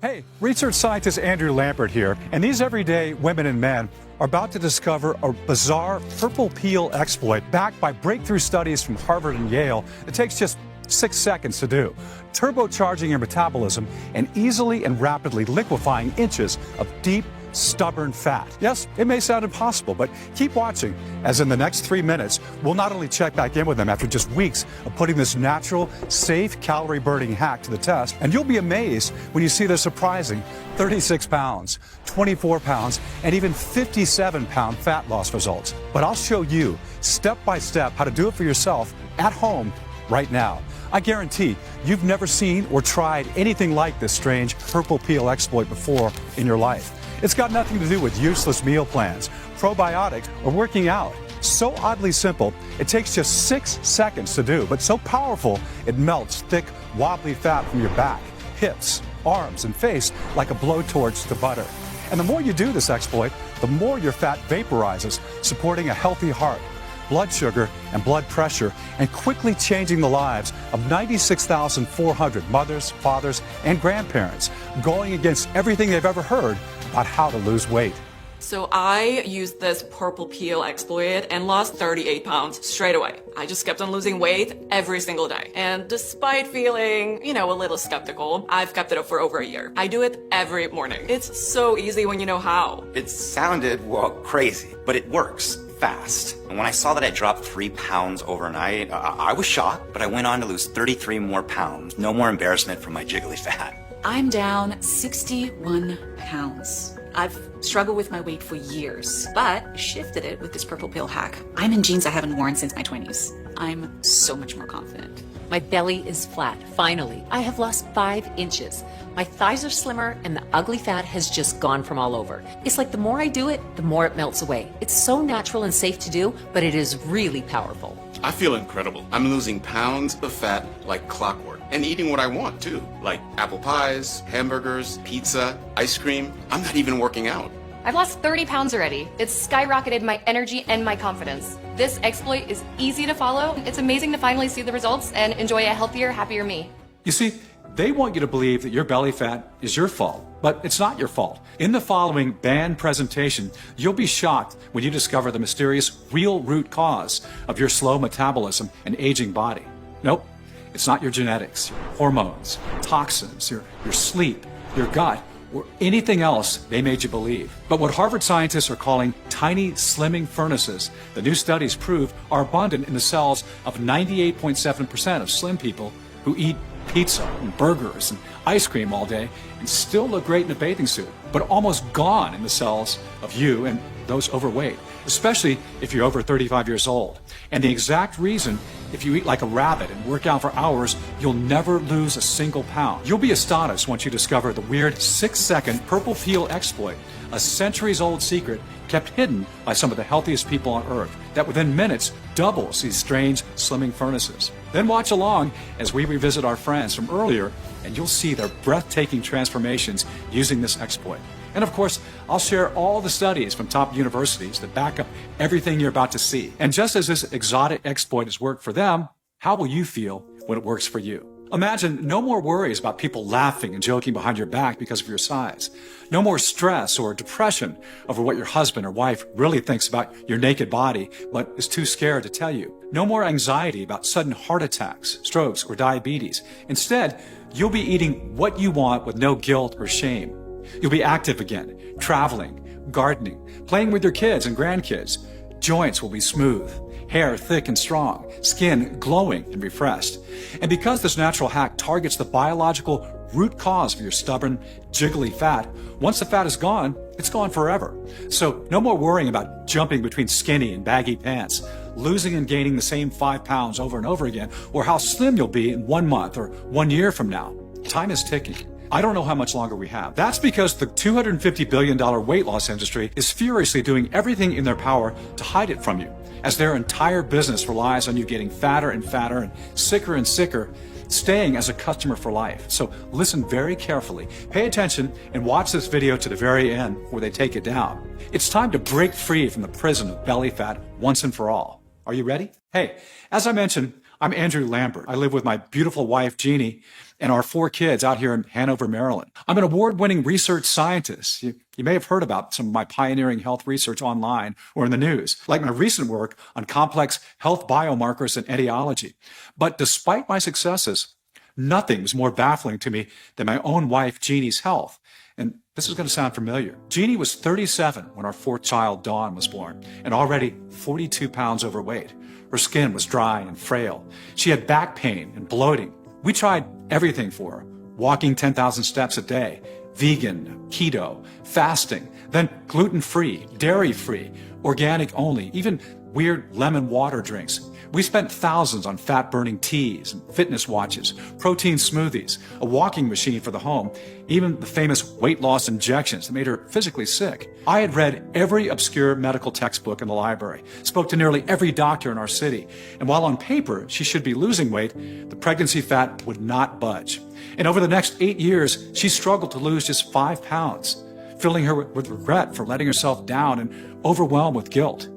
Hey, research scientist Andrew Lambert here, and these everyday women and men are about to discover a bizarre purple peel exploit backed by breakthrough studies from Harvard and Yale. It takes just 6 seconds to do, turbocharging your metabolism and easily and rapidly liquefying inches of deep, stubborn fat. Yes, it may sound impossible, but keep watching, as in the next 3 minutes, we'll not only check back in with them after just weeks of putting this natural, safe, calorie-burning hack to the test, and you'll be amazed when you see the surprising 36 pounds, 24 pounds, and even 57-pound fat loss results. But I'll show you, step by step, how to do it for yourself at home right now. I guarantee you've never seen or tried anything like this strange purple peel exploit before in your life. It's got nothing to do with useless meal plans, probiotics, or working out. So oddly simple, it takes just 6 seconds to do, but so powerful, it melts thick, wobbly fat from your back, hips, arms, and face like a blowtorch to butter. And the more you do this exploit, the more your fat vaporizes, supporting a healthy heart, blood sugar, and blood pressure, and quickly changing the lives of 96,400 mothers, fathers, and grandparents, going against everything they've ever heard about how to lose weight. So I used this purple peel exploit and lost 38 pounds straight away. I just kept on losing weight every single day. And despite feeling, a little skeptical, I've kept it up for over a year. I do it every morning. It's so easy when you know how. It sounded, well, crazy, but it works fast. And when I saw that I dropped 3 pounds overnight, I was shocked, but I went on to lose 33 more pounds. No more embarrassment from my jiggly fat. I'm down 61 pounds. I've struggled with my weight for years, but shifted it with this purple pill hack. I'm in jeans I haven't worn since my 20s. I'm so much more confident. My belly is flat, finally. I have lost 5 inches. My thighs are slimmer and the ugly fat has just gone from all over. It's like the more I do it, the more it melts away. It's so natural and safe to do, but it is really powerful. I feel incredible. I'm losing pounds of fat like clockwork and eating what I want too, like apple pies, hamburgers, pizza, ice cream. I'm not even working out. I've lost 30 pounds already. It's skyrocketed my energy and my confidence. This exploit is easy to follow. It's amazing to finally see the results and enjoy a healthier, happier me. You see, they want you to believe that your belly fat is your fault, but it's not your fault. In the following banned presentation, you'll be shocked when you discover the mysterious real root cause of your slow metabolism and aging body. Nope, it's not your genetics, your hormones, toxins, your sleep, your gut, or anything else they made you believe. But what Harvard scientists are calling tiny slimming furnaces, the new studies prove are abundant in the cells of 98.7% of slim people who eat pizza and burgers and ice cream all day and still look great in a bathing suit, but almost gone in the cells of you and those overweight, especially if you're over 35 years old. And the exact reason, if you eat like a rabbit and work out for hours, you'll never lose a single pound. You'll be astonished once you discover the weird 6-second purple peel exploit, a centuries-old secret kept hidden by some of the healthiest people on Earth, that within minutes doubles these strange slimming furnaces. Then watch along as we revisit our friends from earlier, and you'll see their breathtaking transformations using this exploit. And of course, I'll share all the studies from top universities that back up everything you're about to see. And just as this exotic exploit has worked for them, how will you feel when it works for you? Imagine no more worries about people laughing and joking behind your back because of your size. No more stress or depression over what your husband or wife really thinks about your naked body, but is too scared to tell you. No more anxiety about sudden heart attacks, strokes, or diabetes. Instead, you'll be eating what you want with no guilt or shame. You'll be active again, traveling, gardening, playing with your kids and grandkids. Joints will be smooth, hair thick and strong, skin glowing and refreshed. And because this natural hack targets the biological root cause of your stubborn, jiggly fat, once the fat is gone, it's gone forever. So no more worrying about jumping between skinny and baggy pants, losing and gaining the same 5 pounds over and over again, or how slim you'll be in 1 month or 1 year from now. Time is ticking. I don't know how much longer we have. That's because the $250 billion weight loss industry is furiously doing everything in their power to hide it from you, as their entire business relies on you getting fatter and fatter and sicker, staying as a customer for life. So listen very carefully, pay attention, and watch this video to the very end where they take it down. It's time to break free from the prison of belly fat once and for all. Are you ready? Hey, as I mentioned, I'm Andrew Lambert. I live with my beautiful wife, Jeannie, and our 4 kids out here in Hanover, Maryland. I'm an award-winning research scientist. You may have heard about some of my pioneering health research online or in the news, like my recent work on complex health biomarkers and etiology. But despite my successes, nothing was more baffling to me than my own wife, Jeannie's health. And this is going to sound familiar. Jeannie was 37 when our 4th child, Dawn, was born, and already 42 pounds overweight. Her skin was dry and frail. She had back pain and bloating. We tried everything for her, walking 10,000 steps a day, vegan, keto, fasting, then gluten-free, dairy-free, organic only, even weird lemon water drinks. We spent thousands on fat-burning teas and fitness watches, protein smoothies, a walking machine for the home, even the famous weight loss injections that made her physically sick. I had read every obscure medical textbook in the library, spoke to nearly every doctor in our city, and while on paper she should be losing weight, the pregnancy fat would not budge. And over the next 8 years, she struggled to lose just 5 pounds, filling her with regret for letting herself down and overwhelmed with guilt.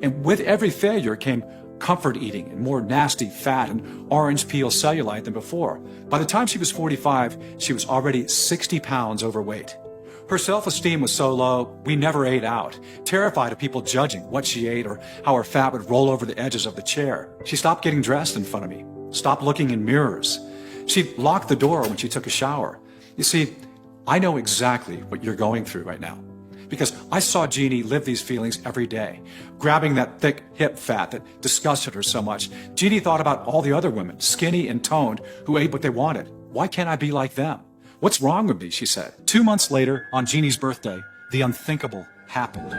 And with every failure came comfort eating and more nasty fat and orange peel cellulite than before. By the time she was 45, she was already 60 pounds overweight. Her self-esteem was so low, we never ate out, terrified of people judging what she ate or how her fat would roll over the edges of the chair. She stopped getting dressed in front of me, stopped looking in mirrors. She locked the door when she took a shower. You see, I know exactly what you're going through right now, because I saw Jeannie live these feelings every day, grabbing that thick hip fat that disgusted her so much. Jeannie thought about all the other women, skinny and toned, who ate what they wanted. Why can't I be like them? What's wrong with me, she said. 2 months later, on Jeannie's birthday, the unthinkable happened.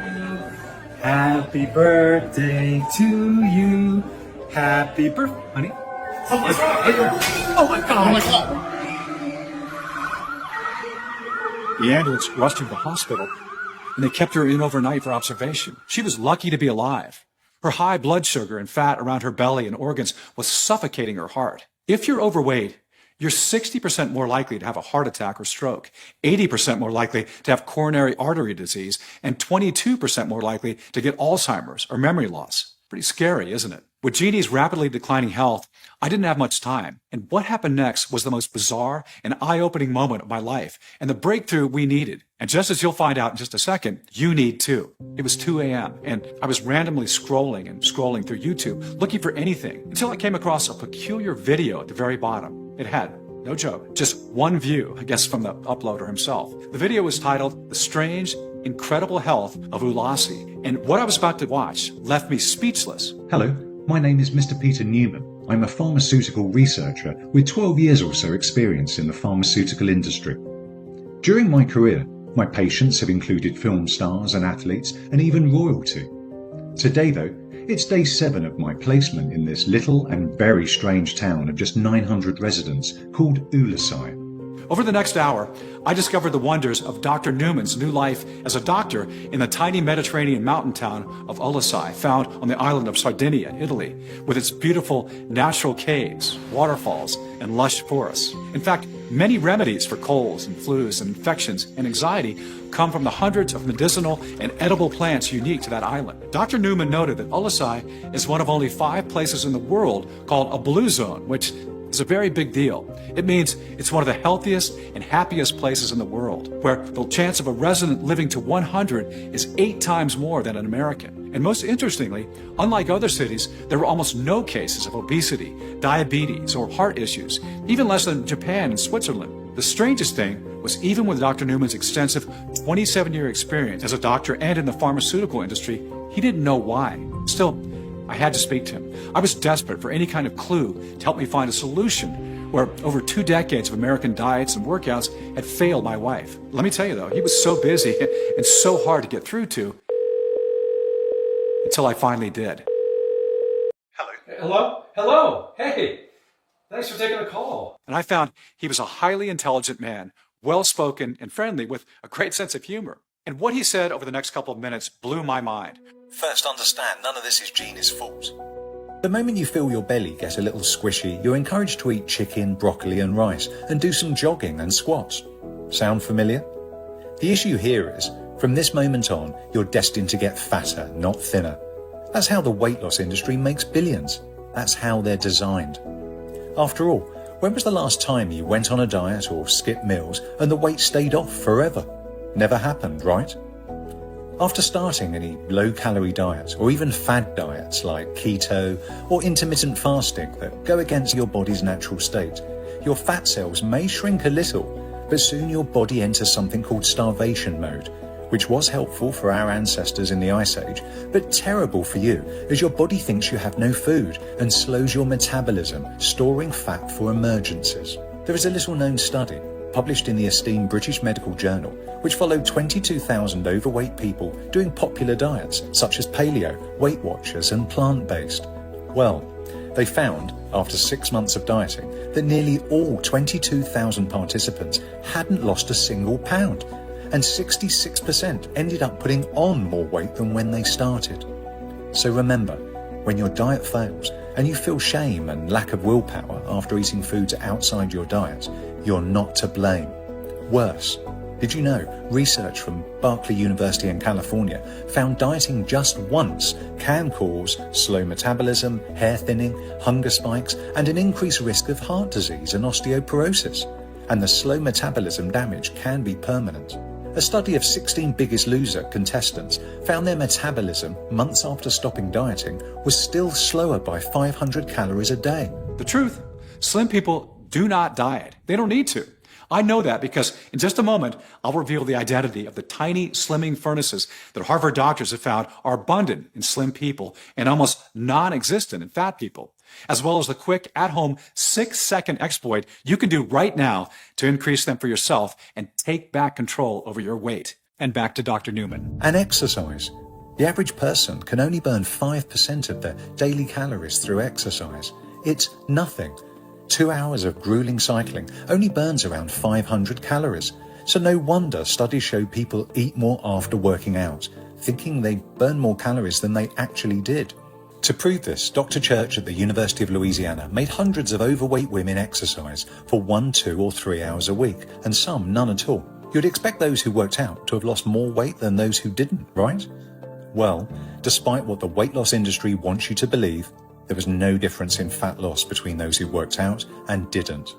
Happy birthday to you. Happy birthday, honey. Oh my God. Oh my God. Oh my God. The ambulance rushed her to the hospital, and they kept her in overnight for observation. She was lucky to be alive. Her high blood sugar and fat around her belly and organs was suffocating her heart. If you're overweight, you're 60% more likely to have a heart attack or stroke, 80% more likely to have coronary artery disease, and 22% more likely to get Alzheimer's or memory loss. Pretty scary, isn't it? With Jeannie's rapidly declining health, I didn't have much time, and what happened next was the most bizarre and eye-opening moment of my life, and the breakthrough we needed. And just as you'll find out in just a second, you need too. It was 2 a.m., and I was randomly scrolling through YouTube, looking for anything, until I came across a peculiar video at the very bottom. It had, no joke, just one view, I guess from the uploader himself. The video was titled, "The Strange, Incredible Health of Ulasi," and what I was about to watch left me speechless. Hello, my name is Mr. Peter Newman. I'm a pharmaceutical researcher with 12 years or so experience in the pharmaceutical industry. During my career, my patients have included film stars and athletes and even royalty. Today though, it's day 7 of my placement in this little and very strange town of just 900 residents called Ulasi. Over the next hour, I discovered the wonders of Dr. Newman's new life as a doctor in the tiny Mediterranean mountain town of Ulasi, found on the island of Sardinia in Italy, with its beautiful natural caves, waterfalls, and lush forests. In fact, many remedies for colds and flus and infections and anxiety come from the hundreds of medicinal and edible plants unique to that island. Dr. Newman noted that Ulasi is one of only 5 places in the world called a blue zone, which is a very big deal. It means it's one of the healthiest and happiest places in the world, where the chance of a resident living to 100 is 8 times more than an American. And most interestingly, unlike other cities, there were almost no cases of obesity, diabetes, or heart issues, even less than Japan and Switzerland. The strangest thing was, even with Dr. Newman's extensive 27-year experience as a doctor and in the pharmaceutical industry, he didn't know why. Still, I had to speak to him. I was desperate for any kind of clue to help me find a solution where over 2 decades of American diets and workouts had failed my wife. Let me tell you though, he was so busy and so hard to get through to, until I finally did. Hello? Hey! Thanks for taking the call. And I found he was a highly intelligent man, well-spoken and friendly, with a great sense of humor. And what he said over the next couple of minutes blew my mind. First, understand, none of this is Jeannie's fault. The moment you feel your belly get a little squishy, you're encouraged to eat chicken, broccoli and rice, and do some jogging and squats. Sound familiar? The issue here is, from this moment on, you're destined to get fatter, not thinner. That's how the weight loss industry makes billions. That's how they're designed. After all, When was the last time you went on a diet or skipped meals and the weight stayed off forever? Never happened, right? After starting any low-calorie diets or even fad diets like keto or intermittent fasting that go against your body's natural state, your fat cells may shrink a little, but soon your body enters something called starvation mode, which was helpful for our ancestors in the Ice Age, but terrible for you as your body thinks you have no food and slows your metabolism, storing fat for emergencies. There is a little-known study published in the esteemed British Medical Journal, which followed 22,000 overweight people doing popular diets such as paleo, Weight Watchers and plant-based. Well, they found, after 6 months of dieting, that nearly all 22,000 participants hadn't lost a single pound, and 66% ended up putting on more weight than when they started. So remember, when your diet fails and you feel shame and lack of willpower after eating foods outside your diet, you're not to blame. Worse, did you know research from Berkeley University in California found dieting just once can cause slow metabolism, hair thinning, hunger spikes, and an increased risk of heart disease and osteoporosis. And the slow metabolism damage can be permanent. A study of 16 Biggest Loser contestants found their metabolism months after stopping dieting was still slower by 500 calories a day. The truth, slim people do not diet. They don't need to. I know that because in just a moment, I'll reveal the identity of the tiny slimming furnaces that Harvard doctors have found are abundant in slim people and almost non-existent in fat people, as well as the quick at-home 6-second exploit you can do right now to increase them for yourself and take back control over your weight. And back to Dr. Newman. And exercise. The average person can only burn 5% of their daily calories through exercise. It's nothing. 2 hours of grueling cycling only burns around 500 calories. So no wonder studies show people eat more after working out, thinking they burn more calories than they actually did. To prove this, Dr. Church at the University of Louisiana made hundreds of overweight women exercise for 1, 2 or 3 hours a week, and some none at all. You'd expect those who worked out to have lost more weight than those who didn't, right? Well, despite what the weight loss industry wants you to believe, there was no difference in fat loss between those who worked out and didn't.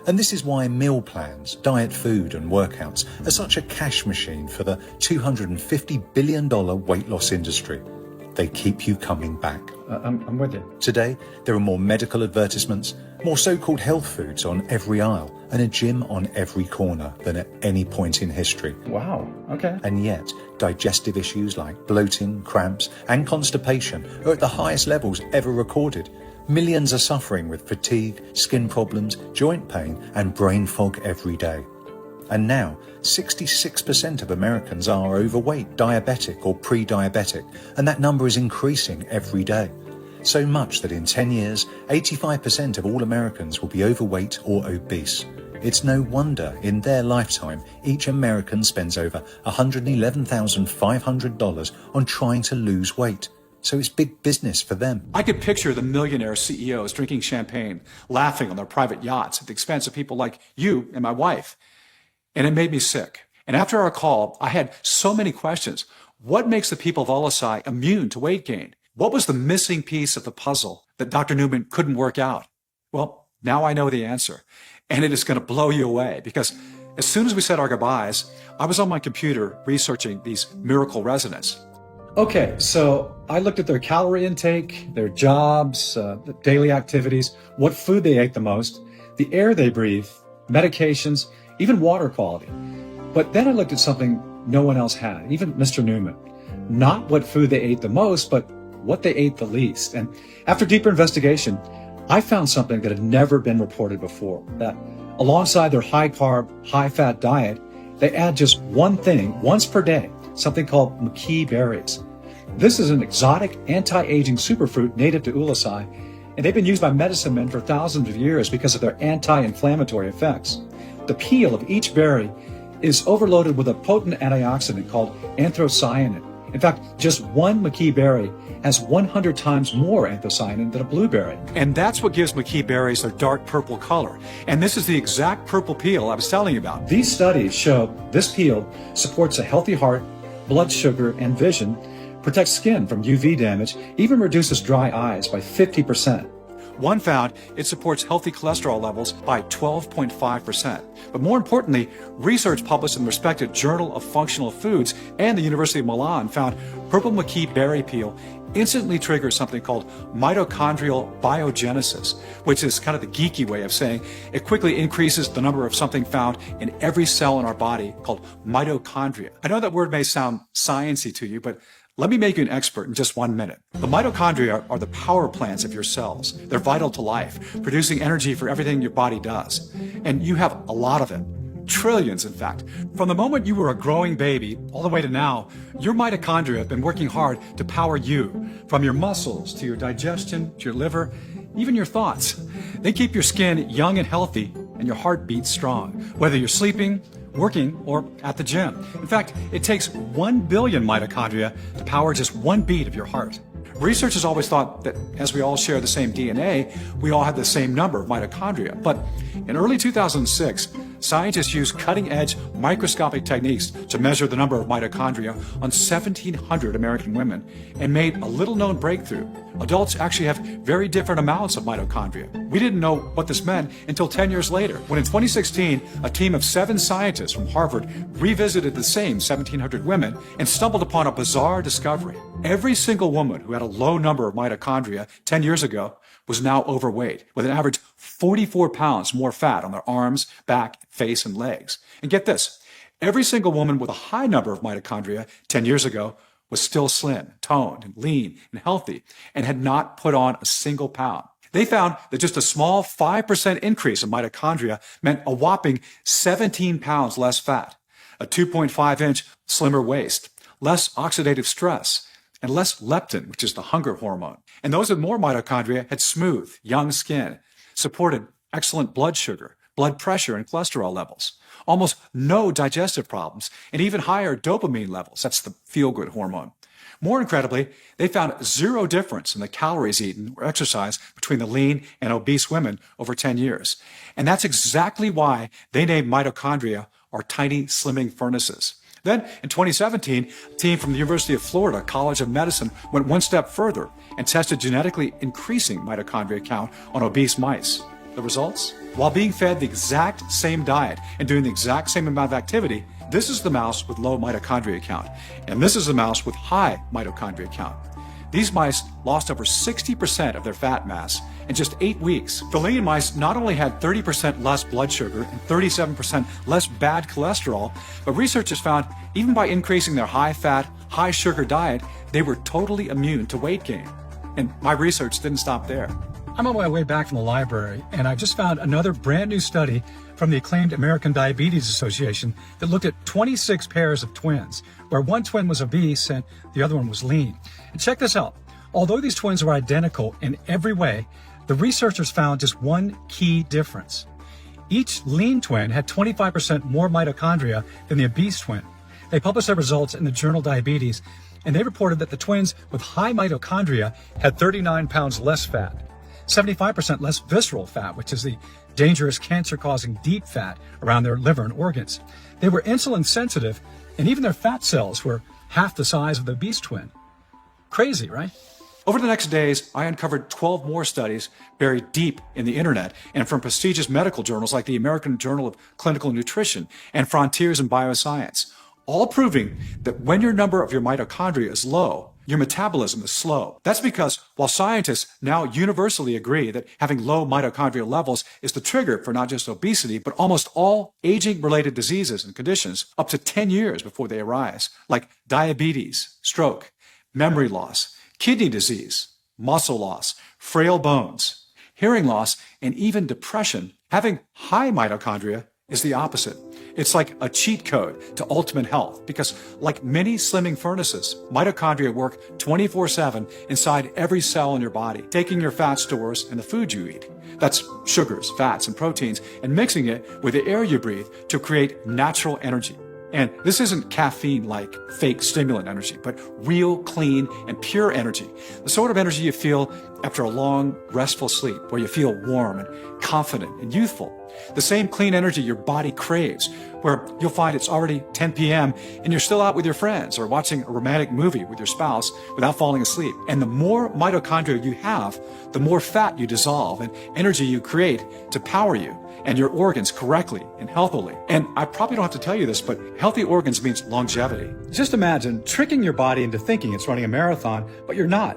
And this is why meal plans, diet food and workouts are such a cash machine for the $250 billion weight loss industry. They keep you coming back. I'm with you. Today, there are more medical advertisements, more so-called health foods on every aisle, and a gym on every corner than at any point in history. Wow, okay. And yet, digestive issues like bloating, cramps, and constipation are at the highest levels ever recorded. Millions are suffering with fatigue, skin problems, joint pain, and brain fog every day. And now, 66% of Americans are overweight, diabetic, or pre-diabetic, and that number is increasing every day. So much that in 10 years, 85% of all Americans will be overweight or obese. It's no wonder in their lifetime, each American spends over $111,500 on trying to lose weight. So it's big business for them. I could picture the millionaire CEOs drinking champagne, laughing on their private yachts at the expense of people like you and my wife. And it made me sick. And after our call, I had so many questions. What makes the people of LSI immune to weight gain? What was the missing piece of the puzzle that Dr. Newman couldn't work out? Well, now I know the answer. And it is going to blow you away because as soon as we said our goodbyes, I was on my computer researching these miracle residents. Okay, so I looked at their calorie intake, their jobs, the daily activities, what food they ate the most, the air they breathe, medications, even water quality. But then I looked at something no one else had, even Mr. Newman. Not what food they ate the most, but what they ate the least. And after deeper investigation, I found something that had never been reported before, that alongside their high-carb, high-fat diet, they add just one thing once per day, something called maqui berries. This is an exotic anti-aging superfruit native to Ulithi, and they've been used by medicine men for thousands of years because of their anti-inflammatory effects. The peel of each berry is overloaded with a potent antioxidant called anthocyanin. In fact, just one maqui berry has 100 times more anthocyanin than a blueberry. And that's what gives maqui berries their dark purple color. And this is the exact purple peel I was telling you about. These studies show this peel supports a healthy heart, blood sugar, and vision, protects skin from UV damage, even reduces dry eyes by 50%. One found it supports healthy cholesterol levels by 12.5%. But more importantly, research published in the respected Journal of Functional Foods and the University of Milan found purple maqui berry peel instantly triggers something called mitochondrial biogenesis, which is kind of the geeky way of saying it quickly increases the number of something found in every cell in our body called mitochondria. I know that word may sound sciencey to you, but let me make you an expert in just 1 minute. The mitochondria are the power plants of your cells. They're vital to life, producing energy for everything your body does. And you have a lot of them. Trillions, in fact. From the moment you were a growing baby all the way to now, your mitochondria have been working hard to power you, from your muscles to your digestion to your liver, even your thoughts. They keep your skin young and healthy and your heart beats strong, whether you're sleeping, working, or at the gym. In fact, it takes 1 billion mitochondria to power just one beat of your heart. Researchers always thought that as we all share the same DNA, we all have the same number of mitochondria. But in early 2006, scientists used cutting-edge microscopic techniques to measure the number of mitochondria on 1,700 American women and made a little-known breakthrough. Adults actually have very different amounts of mitochondria. We didn't know what this meant until 10 years later, when in 2016, a team of 7 scientists from Harvard revisited the same 1,700 women and stumbled upon a bizarre discovery. Every single woman who had a low number of mitochondria 10 years ago was now overweight, with an average 44 pounds more fat on their arms, back, face, and legs. And get this, every single woman with a high number of mitochondria 10 years ago was still slim, toned, and lean, and healthy, and had not put on a single pound. They found that just a small 5% increase in mitochondria meant a whopping 17 pounds less fat, a 2.5-inch slimmer waist, less oxidative stress, and less leptin, which is the hunger hormone. And those with more mitochondria had smooth, young skin, supported excellent blood sugar, blood pressure, and cholesterol levels, almost no digestive problems, and even higher dopamine levels. That's the feel-good hormone. More incredibly, they found zero difference in the calories eaten or exercise between the lean and obese women over 10 years. And that's exactly why they named mitochondria our tiny slimming furnaces. Then, in 2017, a team from the University of Florida College of Medicine went one step further and tested genetically increasing mitochondria count on obese mice. The results? While being fed the exact same diet and doing the exact same amount of activity, this is the mouse with low mitochondria count, and this is the mouse with high mitochondria count. These mice lost over 60% of their fat mass in just 8 weeks. The lean mice not only had 30% less blood sugar and 37% less bad cholesterol, but researchers found even by increasing their high-fat, high-sugar diet, they were totally immune to weight gain. And my research didn't stop there. I'm on my way back from the library, and I just found another brand new study from the acclaimed American Diabetes Association that looked at 26 pairs of twins, where one twin was obese and the other one was lean. And check this out. Although these twins were identical in every way, the researchers found just one key difference. Each lean twin had 25% more mitochondria than the obese twin. They published their results in the journal Diabetes, and they reported that the twins with high mitochondria had 39 pounds less fat, 75% less visceral fat, which is the dangerous cancer-causing deep fat around their liver and organs. They were insulin sensitive, and even their fat cells were half the size of the obese twin. Crazy, right? Over the next days, I uncovered 12 more studies buried deep in the internet and from prestigious medical journals like the American Journal of Clinical Nutrition and Frontiers in Bioscience, all proving that when your number of your mitochondria is low, your metabolism is slow. That's because while scientists now universally agree that having low mitochondrial levels is the trigger for not just obesity, but almost all aging-related diseases and conditions up to 10 years before they arise, like diabetes, stroke, memory loss, kidney disease, muscle loss, frail bones, hearing loss, and even depression, having high mitochondria is the opposite. It's like a cheat code to ultimate health because, like many slimming furnaces, mitochondria work 24/7 inside every cell in your body, taking your fat stores and the food you eat. That's sugars, fats, and proteins, and mixing it with the air you breathe to create natural energy. And this isn't caffeine-like fake stimulant energy, but real, clean, and pure energy. The sort of energy you feel after a long, restful sleep where you feel warm and confident and youthful. The same clean energy your body craves, where you'll find it's already 10 p.m. and you're still out with your friends or watching a romantic movie with your spouse without falling asleep. And the more mitochondria you have, the more fat you dissolve and energy you create to power you and your organs correctly and healthily. And I probably don't have to tell you this, but healthy organs means longevity. Just imagine tricking your body into thinking it's running a marathon, but you're not.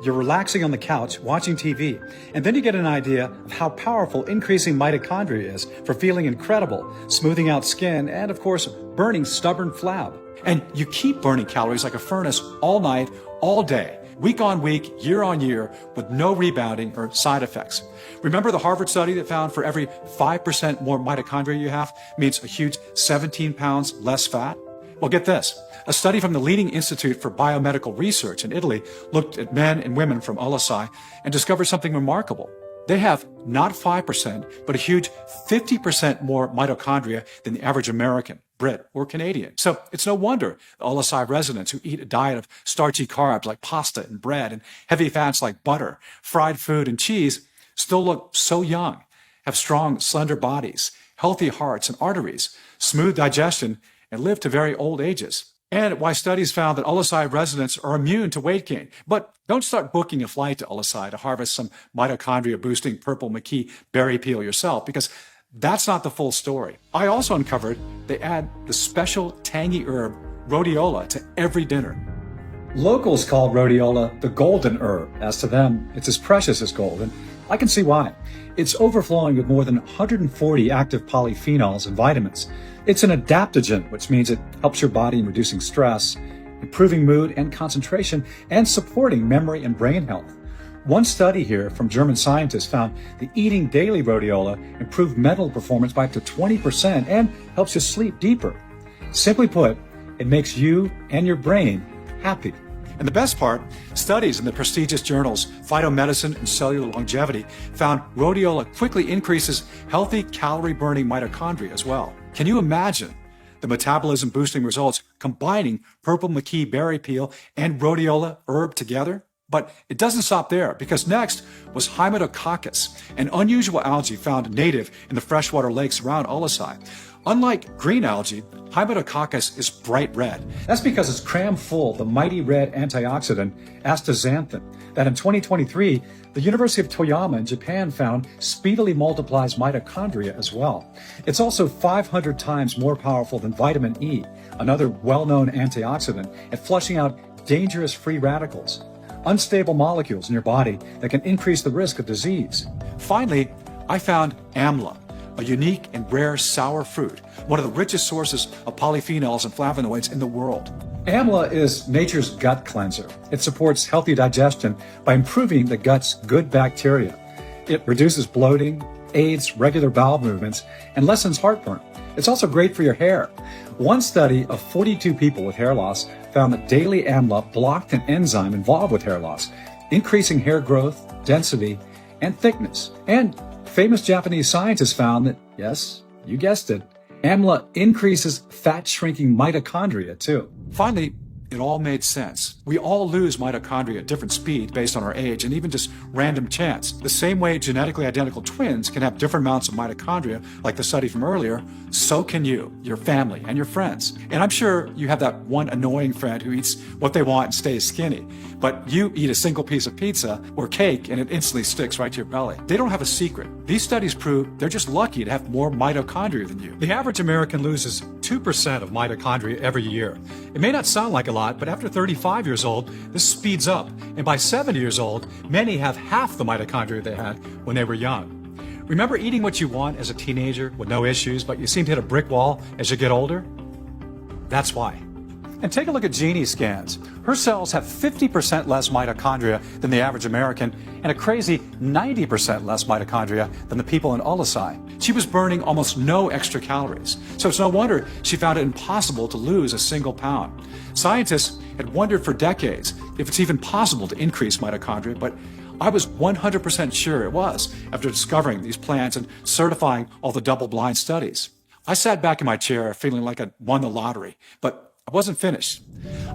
You're relaxing on the couch, watching TV, and then you get an idea of how powerful increasing mitochondria is for feeling incredible, smoothing out skin, and of course, burning stubborn flab. And you keep burning calories like a furnace all night, all day, week on week, year on year, with no rebounding or side effects. Remember the Harvard study that found for every 5% more mitochondria you have means a huge 17 pounds less fat? Well, get this. A study from the leading Institute for Biomedical Research in Italy looked at men and women from Olasai and discovered something remarkable. They have not 5%, but a huge 50% more mitochondria than the average American, Brit, or Canadian. So it's no wonder the Olasai residents who eat a diet of starchy carbs like pasta and bread and heavy fats like butter, fried food and cheese still look so young, have strong, slender bodies, healthy hearts and arteries, smooth digestion, and live to very old ages. And why studies found that Olasai residents are immune to weight gain. But don't start booking a flight to Olasai to harvest some mitochondria-boosting purple McKee berry peel yourself, because that's not the full story. I also uncovered they add the special tangy herb rhodiola to every dinner. Locals call rhodiola the golden herb. As to them, it's as precious as gold, and I can see why. It's overflowing with more than 140 active polyphenols and vitamins. It's an adaptogen, which means it helps your body in reducing stress, improving mood and concentration, and supporting memory and brain health. One study here from German scientists found that eating daily rhodiola improved mental performance by up to 20% and helps you sleep deeper. Simply put, it makes you and your brain happy. And the best part, studies in the prestigious journals Phytomedicine and Cellular Longevity found rhodiola quickly increases healthy calorie-burning mitochondria as well. Can you imagine the metabolism-boosting results combining purple McKee berry peel and rhodiola herb together? But it doesn't stop there, because next was Haematococcus, an unusual algae found native in the freshwater lakes around Olasai. Unlike green algae, Haematococcus is bright red. That's because it's crammed full of the mighty red antioxidant astaxanthin that in 2023, the University of Toyama in Japan found speedily multiplies mitochondria as well. It's also 500 times more powerful than vitamin E, another well-known antioxidant, at flushing out dangerous free radicals, unstable molecules in your body that can increase the risk of disease. Finally, I found amla, a unique and rare sour fruit, one of the richest sources of polyphenols and flavonoids in the world. Amla is nature's gut cleanser. It supports healthy digestion by improving the gut's good bacteria. It reduces bloating, aids regular bowel movements, and lessens heartburn. It's also great for your hair. One study of 42 people with hair loss found that daily amla blocked an enzyme involved with hair loss, increasing hair growth, density, and thickness. And famous Japanese scientists found that, yes, you guessed it, amla increases fat-shrinking mitochondria too. Finally, it all made sense. We all lose mitochondria at different speeds based on our age and even just random chance. The same way genetically identical twins can have different amounts of mitochondria, like the study from earlier, so can you, your family, and your friends. And I'm sure you have that one annoying friend who eats what they want and stays skinny. But you eat a single piece of pizza or cake and it instantly sticks right to your belly. They don't have a secret. These studies prove they're just lucky to have more mitochondria than you. The average American loses 2% of mitochondria every year. It may not sound like a lot, but after 35 years old, this speeds up. And by 70 years old, many have half the mitochondria they had when they were young. Remember eating what you want as a teenager with no issues, but you seem to hit a brick wall as you get older? That's why. And take a look at Jeannie's scans. Her cells have 50% less mitochondria than the average American and a crazy 90% less mitochondria than the people in Olasai. She was burning almost no extra calories, so it's no wonder she found it impossible to lose a single pound. Scientists had wondered for decades if it's even possible to increase mitochondria, but I was 100% sure it was after discovering these plants and certifying all the double-blind studies. I sat back in my chair feeling like I'd won the lottery, but I wasn't finished.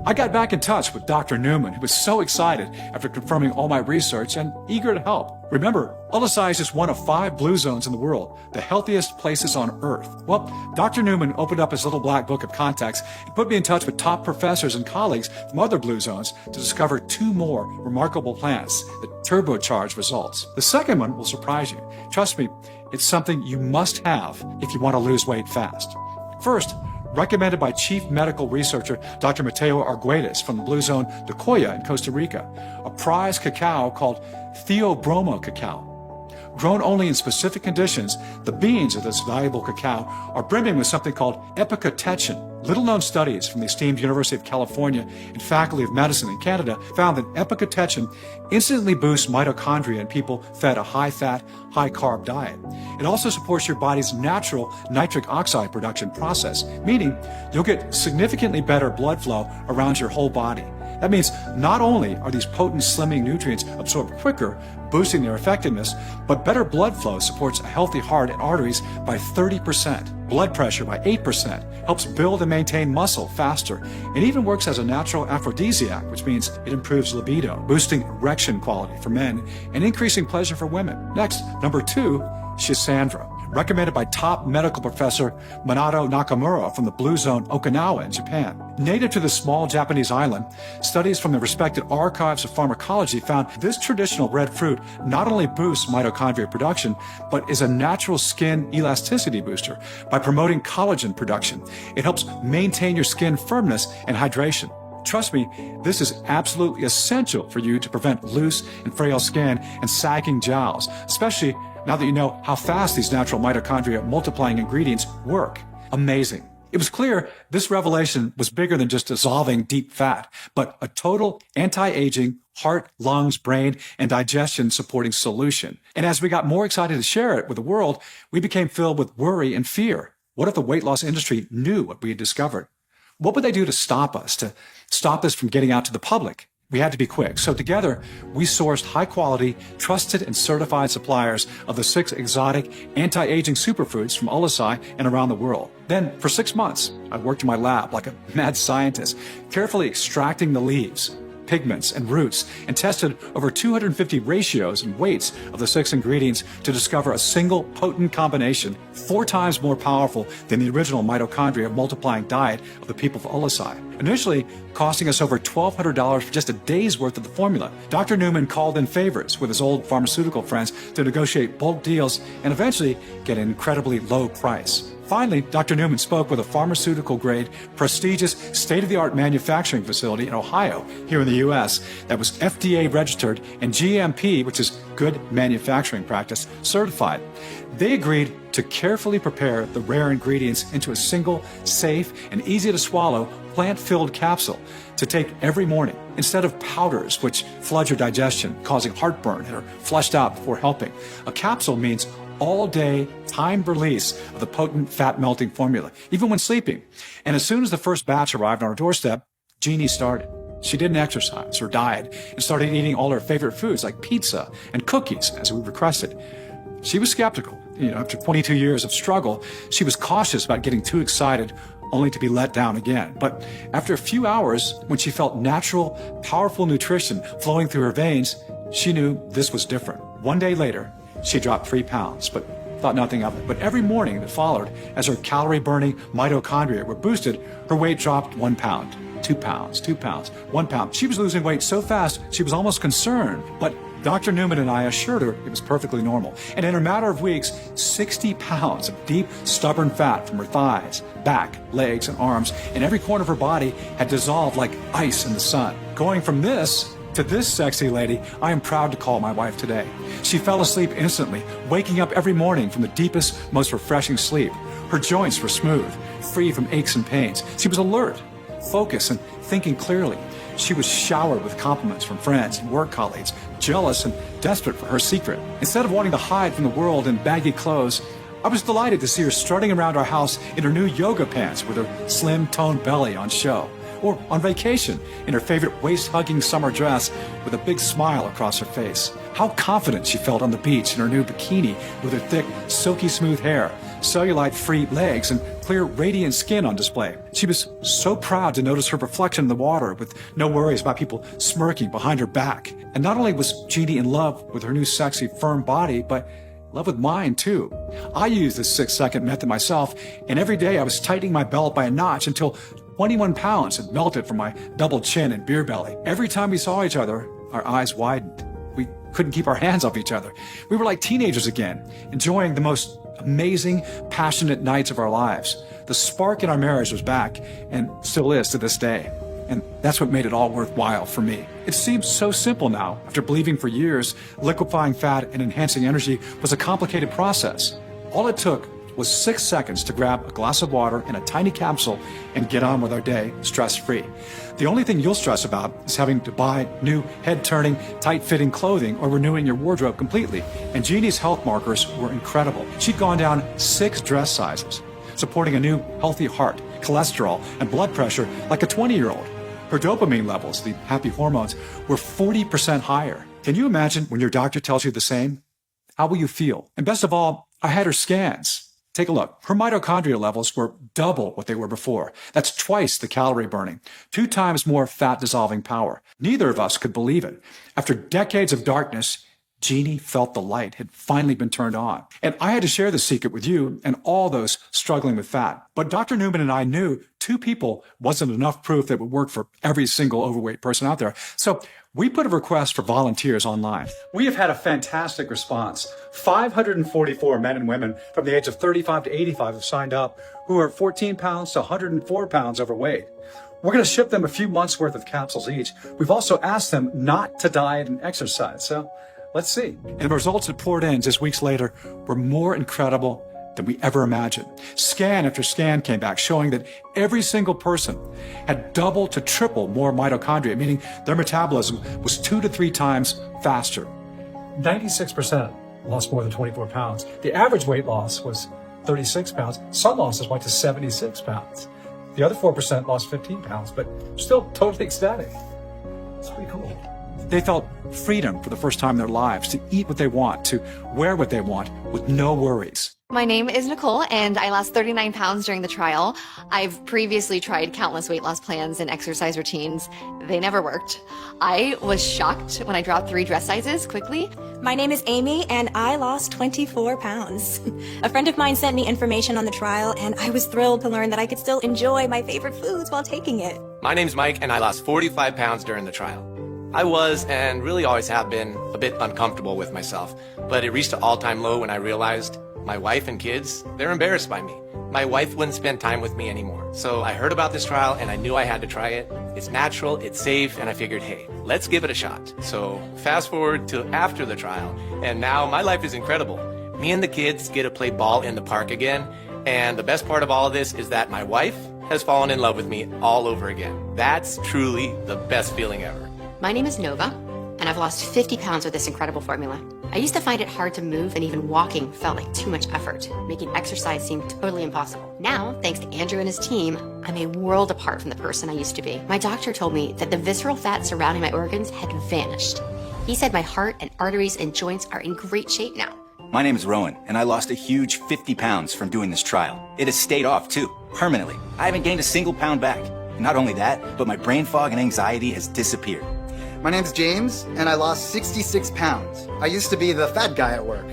I got back in touch with Dr. Newman, who was so excited after confirming all my research and eager to help. Remember, Ullesai is just one of 5 blue zones in the world, the healthiest places on Earth. Well, Dr. Newman opened up his little black book of contacts and put me in touch with top professors and colleagues from other blue zones to discover 2 more remarkable plants that turbocharge results. The second one will surprise you. Trust me, it's something you must have if you want to lose weight fast. First, recommended by Chief Medical Researcher Dr. Mateo Arguedas from the Blue Zone de Coya in Costa Rica, a prize cacao called Theobroma cacao. Grown only in specific conditions, the beans of this valuable cacao are brimming with something called epicatechin. Little-known studies from the esteemed University of California and Faculty of Medicine in Canada found that epicatechin instantly boosts mitochondria in people fed a high-fat, high-carb diet. It also supports your body's natural nitric oxide production process, meaning you'll get significantly better blood flow around your whole body. That means not only are these potent slimming nutrients absorbed quicker, boosting their effectiveness, but better blood flow supports a healthy heart and arteries by 30%, blood pressure by 8%, helps build and maintain muscle faster, and even works as a natural aphrodisiac, which means it improves libido, boosting erection quality for men and increasing pleasure for women. Next, number 2, Schisandra, recommended by top medical professor Minato Nakamura from the Blue Zone Okinawa in Japan. Native to the small Japanese island, studies from the respected archives of pharmacology found this traditional red fruit not only boosts mitochondria production, but is a natural skin elasticity booster by promoting collagen production. It helps maintain your skin firmness and hydration. Trust me, this is absolutely essential for you to prevent loose and frail skin and sagging jowls, especially now that you know how fast these natural mitochondria multiplying ingredients work. Amazing. It was clear this revelation was bigger than just dissolving deep fat, but a total anti-aging, heart, lungs, brain, and digestion supporting solution. And as we got more excited to share it with the world, we became filled with worry and fear. What if the weight loss industry knew what we had discovered? What would they do to stop us from getting out to the public? We had to be quick. So together, we sourced high-quality, trusted, and certified suppliers of the 6 exotic anti-aging superfoods from Ullesai and around the world. Then, for 6 months, I worked in my lab like a mad scientist, carefully extracting the leaves, pigments, and roots, and tested over 250 ratios and weights of the 6 ingredients to discover a single potent combination 4 times more powerful than the original mitochondria multiplying diet of the people of Ullesai. Initially costing us over $1,200 for just a day's worth of the formula, Dr. Newman called in favors with his old pharmaceutical friends to negotiate bulk deals and eventually get an incredibly low price. Finally, Dr. Newman spoke with a pharmaceutical-grade, prestigious, state-of-the-art manufacturing facility in Ohio, here in the U.S., that was FDA-registered and GMP, which is Good Manufacturing Practice, certified. They agreed to carefully prepare the rare ingredients into a single, safe, and easy-to-swallow, plant-filled capsule to take every morning, instead of powders which flood your digestion, causing heartburn and are flushed out before helping. A capsule means all-day, timed release of the potent fat-melting formula, even when sleeping. And as soon as the first batch arrived on our doorstep, Jeannie started. She didn't exercise or diet and started eating all her favorite foods like pizza and cookies, as we requested. She was skeptical. After 22 years of struggle, she was cautious about getting too excited, only to be let down again. But after a few hours, when she felt natural, powerful nutrition flowing through her veins, she knew this was different. One day later, she dropped 3 pounds, but thought nothing of it. But every morning that followed, as her calorie-burning mitochondria were boosted, her weight dropped 1 pound, 2 pounds, 2 pounds, 1 pound. She was losing weight so fast, she was almost concerned. But Dr. Newman and I assured her it was perfectly normal. And in a matter of weeks, 60 pounds of deep, stubborn fat from her thighs, back, legs, and arms, and every corner of her body had dissolved like ice in the sun. Going from this to this sexy lady, I am proud to call my wife today. She fell asleep instantly, waking up every morning from the deepest, most refreshing sleep. Her joints were smooth, free from aches and pains. She was alert, focused, and thinking clearly. She was showered with compliments from friends and work colleagues, jealous and desperate for her secret. Instead of wanting to hide from the world in baggy clothes, I was delighted to see her strutting around our house in her new yoga pants with her slim, toned belly on show. Or on vacation in her favorite waist-hugging summer dress with a big smile across her face. How confident she felt on the beach in her new bikini with her thick, silky smooth hair, cellulite-free legs and clear, radiant skin on display. She was so proud to notice her reflection in the water with no worries about people smirking behind her back. And not only was Jeannie in love with her new sexy, firm body, but in love with mine too. I used this 6-second method myself, and every day I was tightening my belt by a notch until 21 pounds had melted from my double chin and beer belly. Every time we saw each other, our eyes widened. We couldn't keep our hands off each other. We were like teenagers again, enjoying the most amazing, passionate nights of our lives. The spark in our marriage was back, and still is to this day. And that's what made it all worthwhile for me. It seems so simple now, after believing for years liquefying fat and enhancing energy was a complicated process. All it took was 6 seconds to grab a glass of water in a tiny capsule and get on with our day stress-free. The only thing you'll stress about is having to buy new head-turning, tight-fitting clothing or renewing your wardrobe completely. And Jeannie's health markers were incredible. She'd gone down 6 dress sizes, supporting a new healthy heart, cholesterol, and blood pressure like a 20-year-old. Her dopamine levels, the happy hormones, were 40% higher. Can you imagine when your doctor tells you the same? How will you feel? And best of all, I had her scans. Take a look. Her mitochondria levels were double what they were before. That's twice the calorie burning, 2 times more fat dissolving power. Neither of us could believe it. After decades of darkness, Jeannie felt the light had finally been turned on. And I had to share the secret with you and all those struggling with fat. But Dr. Newman and I knew 2 people wasn't enough proof that would work for every single overweight person out there. So we put a request for volunteers online. We have had a fantastic response. 544 men and women from the age of 35 to 85 have signed up who are 14 pounds to 104 pounds overweight. We're going to ship them a few months worth of capsules each. We've also asked them not to diet and exercise. So let's see. And the results that poured in just weeks later were more incredible than we ever imagined. Scan after scan came back showing that every single person had double to triple more mitochondria, meaning their metabolism was 2 to 3 times faster. 96% lost more than 24 pounds. The average weight loss was 36 pounds. Some losses went to 76 pounds. The other 4% lost 15 pounds, but still totally ecstatic. It's pretty cool. They felt freedom for the first time in their lives to eat what they want, to wear what they want with no worries. My name is Nicole, and I lost 39 pounds during the trial. I've previously tried countless weight loss plans and exercise routines. They never worked. I was shocked when I dropped 3 dress sizes quickly. My name is Amy, and I lost 24 pounds. A friend of mine sent me information on the trial, and I was thrilled to learn that I could still enjoy my favorite foods while taking it. My name's Mike, and I lost 45 pounds during the trial. I was, and really always have been, a bit uncomfortable with myself, but it reached an all-time low when I realized my wife and kids, they're embarrassed by me. My wife wouldn't spend time with me anymore. So I heard about this trial and I knew I had to try it. It's natural, it's safe, and I figured, hey, let's give it a shot. So fast forward to after the trial, and now my life is incredible. Me and the kids get to play ball in the park again, and the best part of all of this is that my wife has fallen in love with me all over again. That's truly the best feeling ever. My name is Nova, and I've lost 50 pounds with this incredible formula. I used to find it hard to move, and even walking felt like too much effort, making exercise seem totally impossible. Now, thanks to Andrew and his team, I'm a world apart from the person I used to be. My doctor told me that the visceral fat surrounding my organs had vanished. He said my heart and arteries and joints are in great shape now. My name is Rowan, and I lost a huge 50 pounds from doing this trial. It has stayed off, too, permanently. I haven't gained a single pound back. Not only that, but my brain fog and anxiety has disappeared. My name's James, and I lost 66 pounds. I used to be the fat guy at work.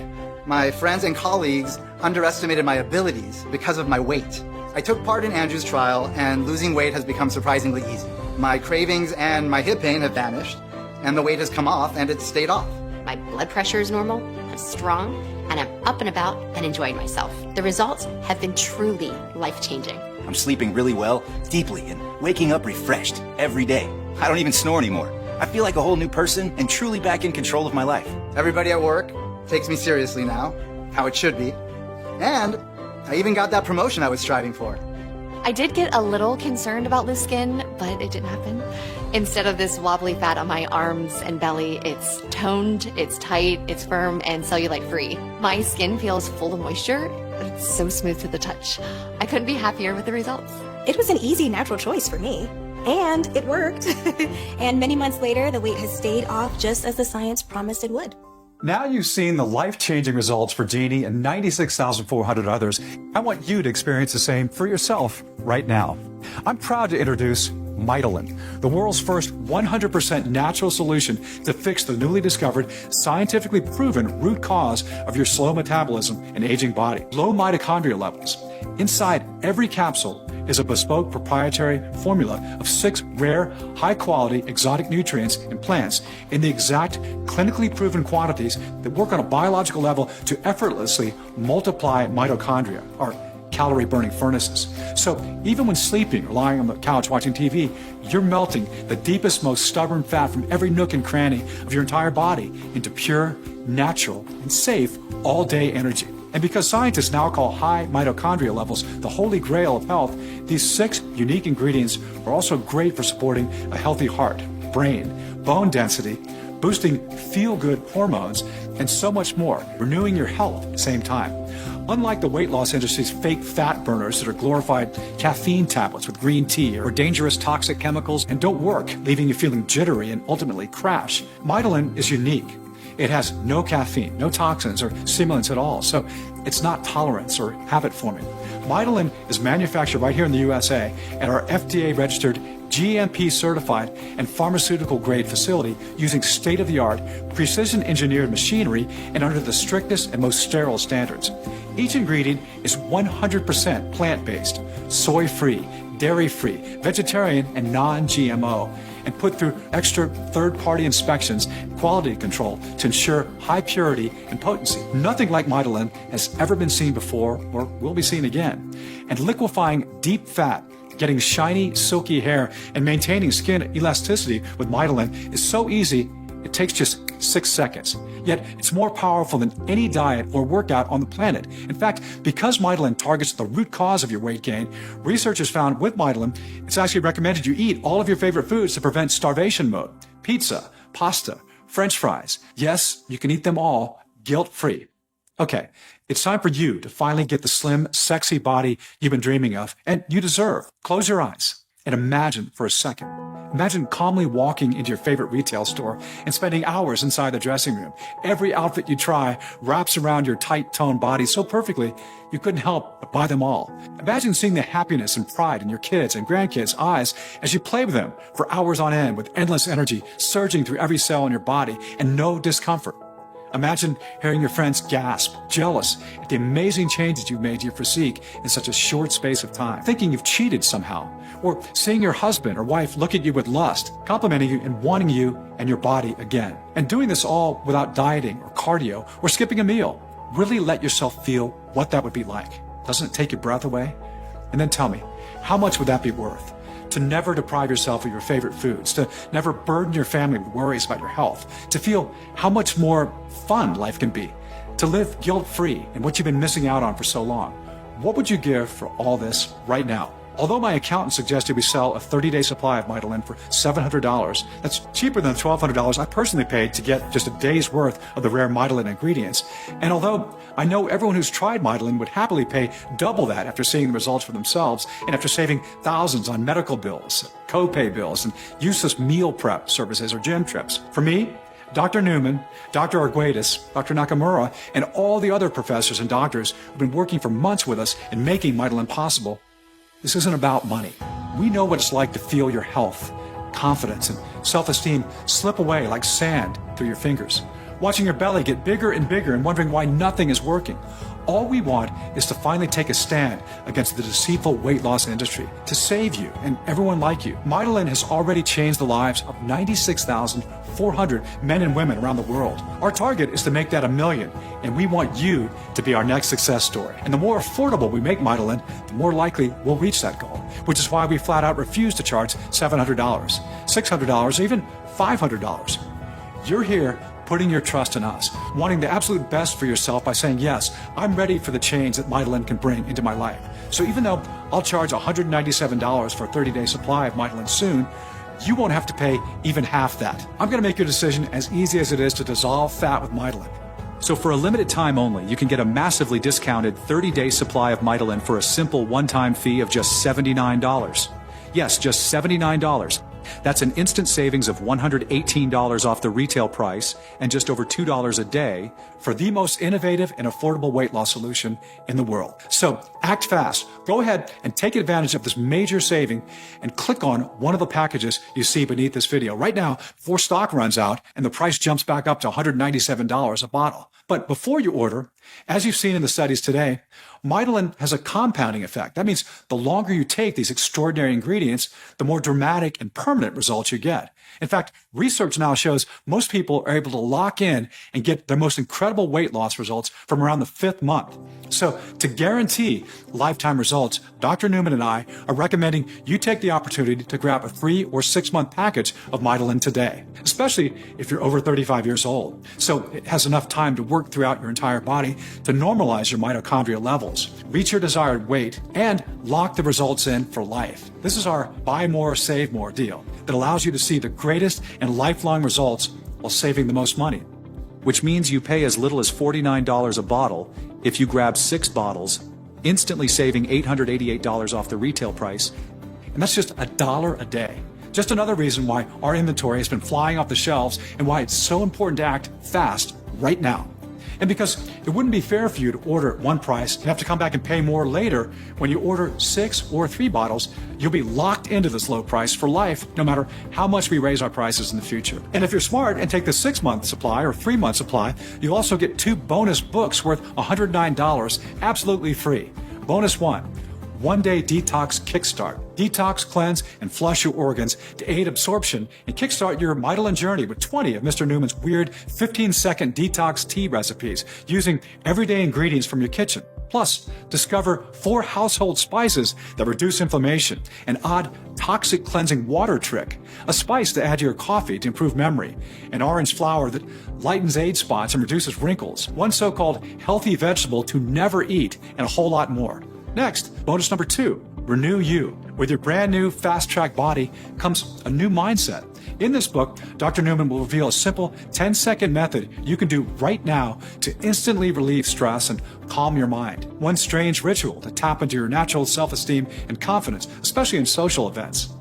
My friends and colleagues underestimated my abilities because of my weight. I took part in Andrew's trial, and losing weight has become surprisingly easy. My cravings and my hip pain have vanished, and the weight has come off, and it's stayed off. My blood pressure is normal, I'm strong, and I'm up and about and enjoying myself. The results have been truly life-changing. I'm sleeping really well, deeply, and waking up refreshed every day. I don't even snore anymore. I feel like a whole new person and truly back in control of my life. Everybody at work takes me seriously now, how it should be. And I even got that promotion I was striving for. I did get a little concerned about loose skin, but it didn't happen. Instead of this wobbly fat on my arms and belly, it's toned, it's tight, it's firm, and cellulite-free. My skin feels full of moisture. It's so smooth to the touch. I couldn't be happier with the results. It was an easy, natural choice for me. And it worked. And many months later, the weight has stayed off just as the science promised it would. Now you've seen the life-changing results for Jeannie and 96,400 others. I want you to experience the same for yourself right now. I'm proud to introduce Mytelin, the world's first 100% natural solution to fix the newly discovered, scientifically proven root cause of your slow metabolism and aging body, low mitochondria levels. Inside every capsule is a bespoke proprietary formula of 6 rare, high-quality exotic nutrients and plants in the exact clinically proven quantities that work on a biological level to effortlessly multiply mitochondria, or calorie-burning furnaces. So even when sleeping or lying on the couch watching TV, you're melting the deepest, most stubborn fat from every nook and cranny of your entire body into pure, natural, and safe all-day energy. And because scientists now call high mitochondria levels the holy grail of health, these 6 unique ingredients are also great for supporting a healthy heart, brain, bone density, boosting feel-good hormones, and so much more, renewing your health at the same time. Unlike the weight loss industry's fake fat burners that are glorified caffeine tablets with green tea or dangerous toxic chemicals and don't work, leaving you feeling jittery and ultimately crash, Mytelin is unique. It has no caffeine, no toxins or stimulants at all, so it's not tolerance or habit forming. Mytelin is manufactured right here in the USA at our FDA-registered, GMP-certified, and pharmaceutical-grade facility using state-of-the-art, precision-engineered machinery and under the strictest and most sterile standards. Each ingredient is 100% plant-based, soy-free, dairy-free, vegetarian, and non-GMO, and put through extra third-party inspections and quality control to ensure high purity and potency. Nothing like Mytelin has ever been seen before or will be seen again. And liquefying deep fat, getting shiny, silky hair, and maintaining skin elasticity with Mytelin is so easy, it takes just 6 seconds. Yet it's more powerful than any diet or workout on the planet. In fact, because Mytelin targets the root cause of your weight gain, researchers found with Mytelin, it's actually recommended you eat all of your favorite foods to prevent starvation mode. Pizza, pasta, French fries. Yes, you can eat them all guilt-free. Okay, it's time for you to finally get the slim, sexy body you've been dreaming of and you deserve. Close your eyes and imagine for a second. Imagine calmly walking into your favorite retail store and spending hours inside the dressing room. Every outfit you try wraps around your tight-toned body so perfectly you couldn't help but buy them all. Imagine seeing the happiness and pride in your kids' and grandkids' eyes as you play with them for hours on end with endless energy surging through every cell in your body and no discomfort. Imagine hearing your friends gasp, jealous at the amazing changes you've made to your physique in such a short space of time, thinking you've cheated somehow, or seeing your husband or wife look at you with lust, complimenting you and wanting you and your body again. And doing this all without dieting or cardio or skipping a meal. Really let yourself feel what that would be like. Doesn't it take your breath away? And then tell me, how much would that be worth? To never deprive yourself of your favorite foods, to never burden your family with worries about your health, to feel how much more fun life can be, to live guilt-free in what you've been missing out on for so long. What would you give for all this right now? Although my accountant suggested we sell a 30-day supply of Mytelin for $700, that's cheaper than the $1,200 I personally paid to get just a day's worth of the rare Mytelin ingredients. And although I know everyone who's tried Mytelin would happily pay double that after seeing the results for themselves and after saving thousands on medical bills, co-pay bills, and useless meal prep services or gym trips. For me, Dr. Newman, Dr. Arguedas, Dr. Nakamura, and all the other professors and doctors who've been working for months with us in making Mytelin possible, this isn't about money. We know what it's like to feel your health, confidence, and self-esteem slip away like sand through your fingers, watching your belly get bigger and bigger and wondering why nothing is working. All we want is to finally take a stand against the deceitful weight loss industry, to save you and everyone like you. Mytelin has already changed the lives of 96,400 men and women around the world. Our target is to make that 1 million, and we want you to be our next success story. And the more affordable we make Mytelin, the more likely we'll reach that goal, which is why we flat out refuse to charge $700, $600, or even $500. You're here putting your trust in us, wanting the absolute best for yourself by saying, yes, I'm ready for the change that Mytelin can bring into my life. So even though I'll charge $197 for a 30-day supply of Mytelin soon, you won't have to pay even half that. I'm going to make your decision as easy as it is to dissolve fat with Mytelin. So for a limited time only, you can get a massively discounted 30-day supply of Mytelin for a simple one-time fee of just $79. Yes, just $79. That's an instant savings of $118 off the retail price and just over $2 a day for the most innovative and affordable weight loss solution in the world. So act fast. Go ahead and take advantage of this major saving and click on one of the packages you see beneath this video. Right now, before stock runs out and the price jumps back up to $197 a bottle. But before you order, as you've seen in the studies today, Mydelin has a compounding effect. That means the longer you take these extraordinary ingredients, the more dramatic and permanent results you get. In fact, research now shows most people are able to lock in and get their most incredible weight loss results from around the 5th month. So to guarantee lifetime results, Dr. Newman and I are recommending you take the opportunity to grab a 3 or 6 month package of Mydelin today, especially if you're over 35 years old. So it has enough time to work throughout your entire body to normalize your mitochondrial levels, reach your desired weight, and lock the results in for life. This is our buy more, save more deal that allows you to see the greatest and lifelong results while saving the most money. Which means you pay as little as $49 a bottle if you grab 6 bottles, instantly saving $888 off the retail price. And that's just $1 a day. Just another reason why our inventory has been flying off the shelves and why it's so important to act fast right now. And because it wouldn't be fair for you to order at one price and have to come back and pay more later, when you order 6 or 3 bottles, you'll be locked into this low price for life, no matter how much we raise our prices in the future. And if you're smart and take the 6-month supply or 3-month supply, you'll also get 2 bonus books worth $109 absolutely free. Bonus 1. 1-day detox kickstart. Detox, cleanse, and flush your organs to aid absorption and kickstart your Mydelin journey with 20 of Mr. Newman's weird 15-second detox tea recipes using everyday ingredients from your kitchen. Plus, discover 4 household spices that reduce inflammation, an odd toxic cleansing water trick, a spice to add to your coffee to improve memory, an orange flower that lightens age spots and reduces wrinkles, one so-called healthy vegetable to never eat, and a whole lot more. Next, bonus number 2, Renew You. With your brand new Fast Track body comes a new mindset. In this book, Dr. Newman will reveal a simple 10-second method you can do right now to instantly relieve stress and calm your mind. One strange ritual to tap into your natural self-esteem and confidence, especially in social events.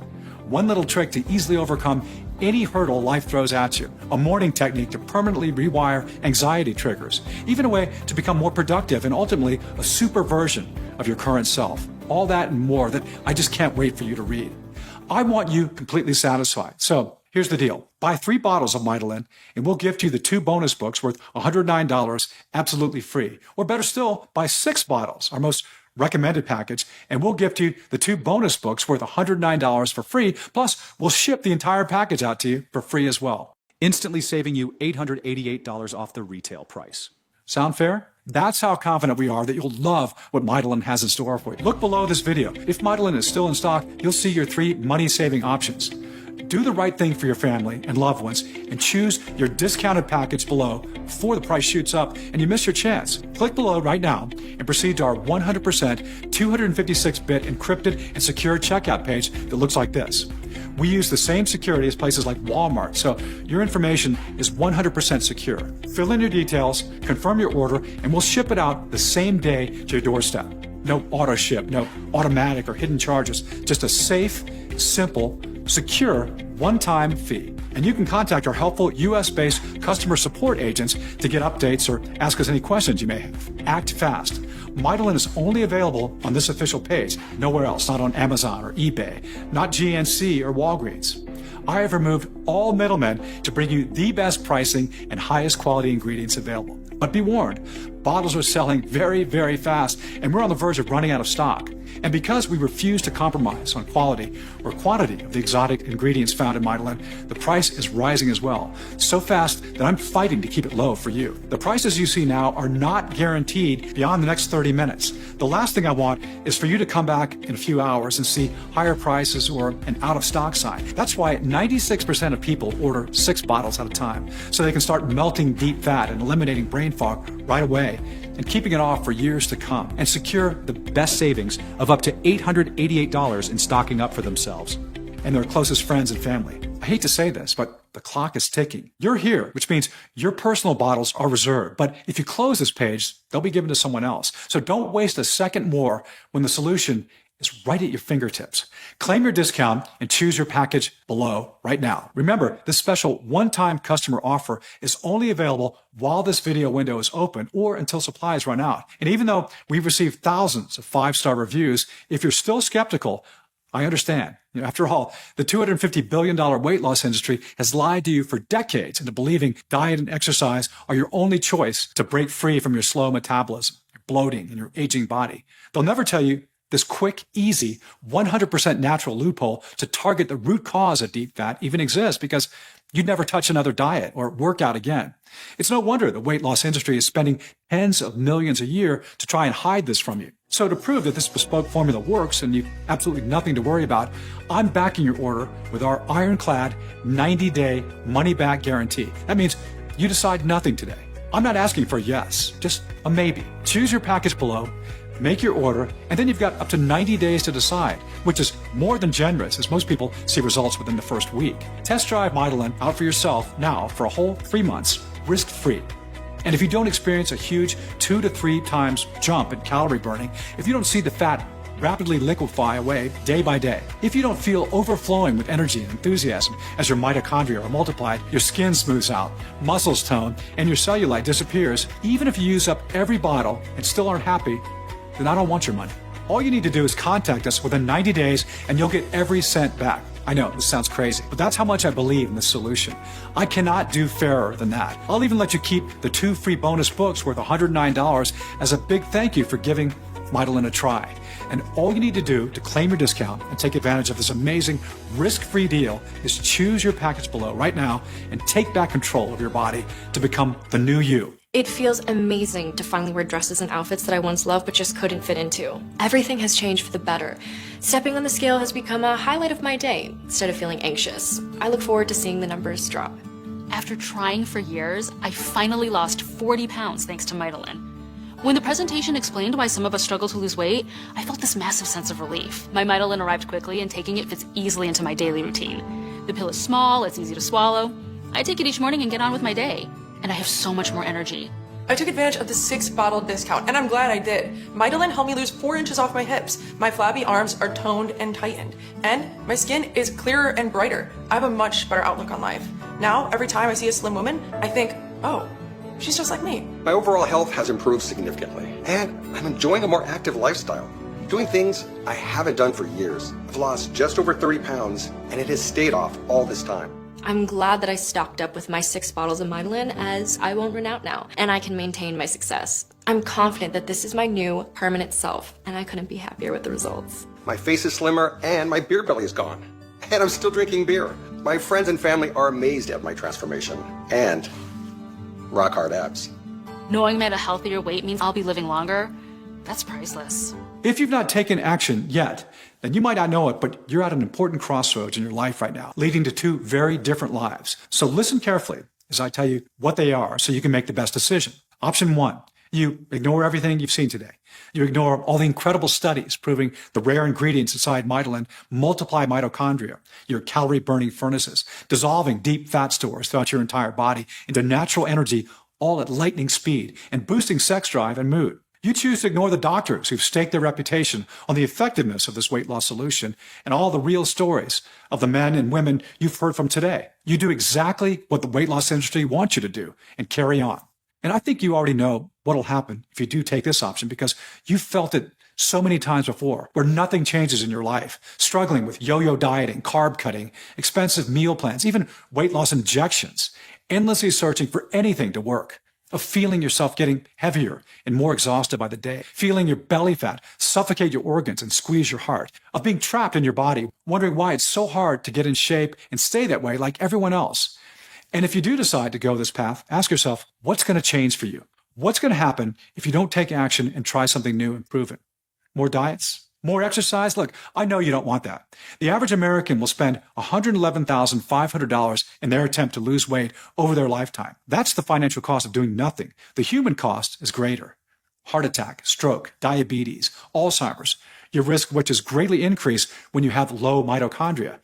One little trick to easily overcome any hurdle life throws at you. A morning technique to permanently rewire anxiety triggers. Even a way to become more productive and ultimately a super version of your current self. All that and more that I just can't wait for you to read. I want you completely satisfied. So here's the deal. Buy 3 bottles of Mydelin and we'll gift you the 2 bonus books worth $109 absolutely free. Or better still, buy 6 bottles, our most recommended package, and we'll gift you the 2 bonus books worth $109 for free. Plus, we'll ship the entire package out to you for free as well, instantly saving you $888 off the retail price. Sound fair? That's how confident we are that you'll love what Mydelin has in store for you. Look below this video. If Mydelin is still in stock, you'll see your 3 money-saving options. Do the right thing for your family and loved ones and choose your discounted package below before the price shoots up and you miss your chance. Click below right now and proceed to our 100% 256-bit encrypted and secure checkout page that looks like this. We use the same security as places like Walmart, so your information is 100% secure. Fill in your details, confirm your order, and we'll ship it out the same day to your doorstep. No auto ship, no automatic or hidden charges, just a safe, simple, secure, one-time fee. And you can contact our helpful US-based customer support agents to get updates or ask us any questions you may have. Act fast. Mydelin is only available on this official page, nowhere else, not on Amazon or eBay, not GNC or Walgreens. I have removed all middlemen to bring you the best pricing and highest quality ingredients available. But be warned, bottles are selling very, very fast, and we're on the verge of running out of stock. And because we refuse to compromise on quality or quantity of the exotic ingredients found in Mydelin, the price is rising as well. So fast that I'm fighting to keep it low for you. The prices you see now are not guaranteed beyond the next 30 minutes. The last thing I want is for you to come back in a few hours and see higher prices or an out-of-stock sign. That's why 96% of people order 6 bottles at a time, so they can start melting deep fat and eliminating brain fog right away and keeping it off for years to come and secure the best savings of up to $888 in stocking up for themselves and their closest friends and family. I hate to say this, but the clock is ticking. You're here, which means your personal bottles are reserved. But if you close this page, they'll be given to someone else. So don't waste a second more when the solution is right at your fingertips. Claim your discount and choose your package below right now. Remember, this special one-time customer offer is only available while this video window is open or until supplies run out. And even though we've received thousands of 5-star reviews, if you're still skeptical, I understand. After all, the $250 billion weight loss industry has lied to you for decades into believing diet and exercise are your only choice to break free from your slow metabolism, your bloating, and your aging body. They'll never tell you this quick, easy, 100% natural loophole to target the root cause of deep fat even exists because you'd never touch another diet or workout again. It's no wonder the weight loss industry is spending tens of millions a year to try and hide this from you. So to prove that this bespoke formula works and you've absolutely nothing to worry about, I'm backing your order with our ironclad 90-day money-back guarantee. That means you decide nothing today. I'm not asking for a yes, just a maybe. Choose your package below, make your order, and then you've got up to 90 days to decide, which is more than generous as most people see results within the first week. Test drive Mitolen out for yourself now for a whole 3 months, risk-free. And if you don't experience a huge 2 to 3 times jump in calorie burning, if you don't see the fat rapidly liquefy away day by day, if you don't feel overflowing with energy and enthusiasm as your mitochondria are multiplied, your skin smooths out, muscles tone, and your cellulite disappears, even if you use up every bottle and still aren't happy, then I don't want your money. All you need to do is contact us within 90 days and you'll get every cent back. I know, this sounds crazy, but that's how much I believe in this solution. I cannot do fairer than that. I'll even let you keep the 2 free bonus books worth $109 as a big thank you for giving Mitolen a try. And all you need to do to claim your discount and take advantage of this amazing risk-free deal is choose your package below right now and take back control of your body to become the new you. It feels amazing to finally wear dresses and outfits that I once loved but just couldn't fit into. Everything has changed for the better. Stepping on the scale has become a highlight of my day instead of feeling anxious. I look forward to seeing the numbers drop. After trying for years, I finally lost 40 pounds thanks to Mitolen. When the presentation explained why some of us struggle to lose weight, I felt this massive sense of relief. My Mitolen arrived quickly and taking it fits easily into my daily routine. The pill is small, it's easy to swallow. I take it each morning and get on with my day. And I have so much more energy. I took advantage of the 6-bottle discount, and I'm glad I did. Mitolen helped me lose 4 inches off my hips. My flabby arms are toned and tightened, and my skin is clearer and brighter. I have a much better outlook on life. Now, every time I see a slim woman, I think, oh, she's just like me. My overall health has improved significantly, and I'm enjoying a more active lifestyle. Doing things I haven't done for years. I've lost just over 30 pounds, and it has stayed off all this time. I'm glad that I stocked up with my 6 bottles of Mitolen, as I won't run out now, and I can maintain my success. I'm confident that this is my new permanent self, and I couldn't be happier with the results. My face is slimmer, and my beer belly is gone. And I'm still drinking beer. My friends and family are amazed at my transformation, and rock hard abs. Knowing I'm at a healthier weight means I'll be living longer. That's priceless. If you've not taken action yet, then you might not know it, but you're at an important crossroads in your life right now, leading to 2 very different lives. So listen carefully as I tell you what they are so you can make the best decision. Option 1, you ignore everything you've seen today. You ignore all the incredible studies proving the rare ingredients inside Mitolen multiply mitochondria, your calorie-burning furnaces, dissolving deep fat stores throughout your entire body into natural energy, all at lightning speed, and boosting sex drive and mood. You choose to ignore the doctors who've staked their reputation on the effectiveness of this weight loss solution and all the real stories of the men and women you've heard from today. You do exactly what the weight loss industry wants you to do and carry on. And I think you already know what'll happen if you do take this option because you've felt it so many times before where nothing changes in your life, struggling with yo-yo dieting, carb cutting, expensive meal plans, even weight loss injections, endlessly searching for anything to work. Of feeling yourself getting heavier and more exhausted by the day, feeling your belly fat suffocate your organs and squeeze your heart, of being trapped in your body, wondering why it's so hard to get in shape and stay that way like everyone else. And if you do decide to go this path, ask yourself, what's going to change for you? What's going to happen if you don't take action and try something new and prove it? More diets? More exercise? Look, I know you don't want that. The average American will spend $111,500 in their attempt to lose weight over their lifetime. That's the financial cost of doing nothing. The human cost is greater. Heart attack, stroke, diabetes, Alzheimer's, your risk which is greatly increased when you have low mitochondria.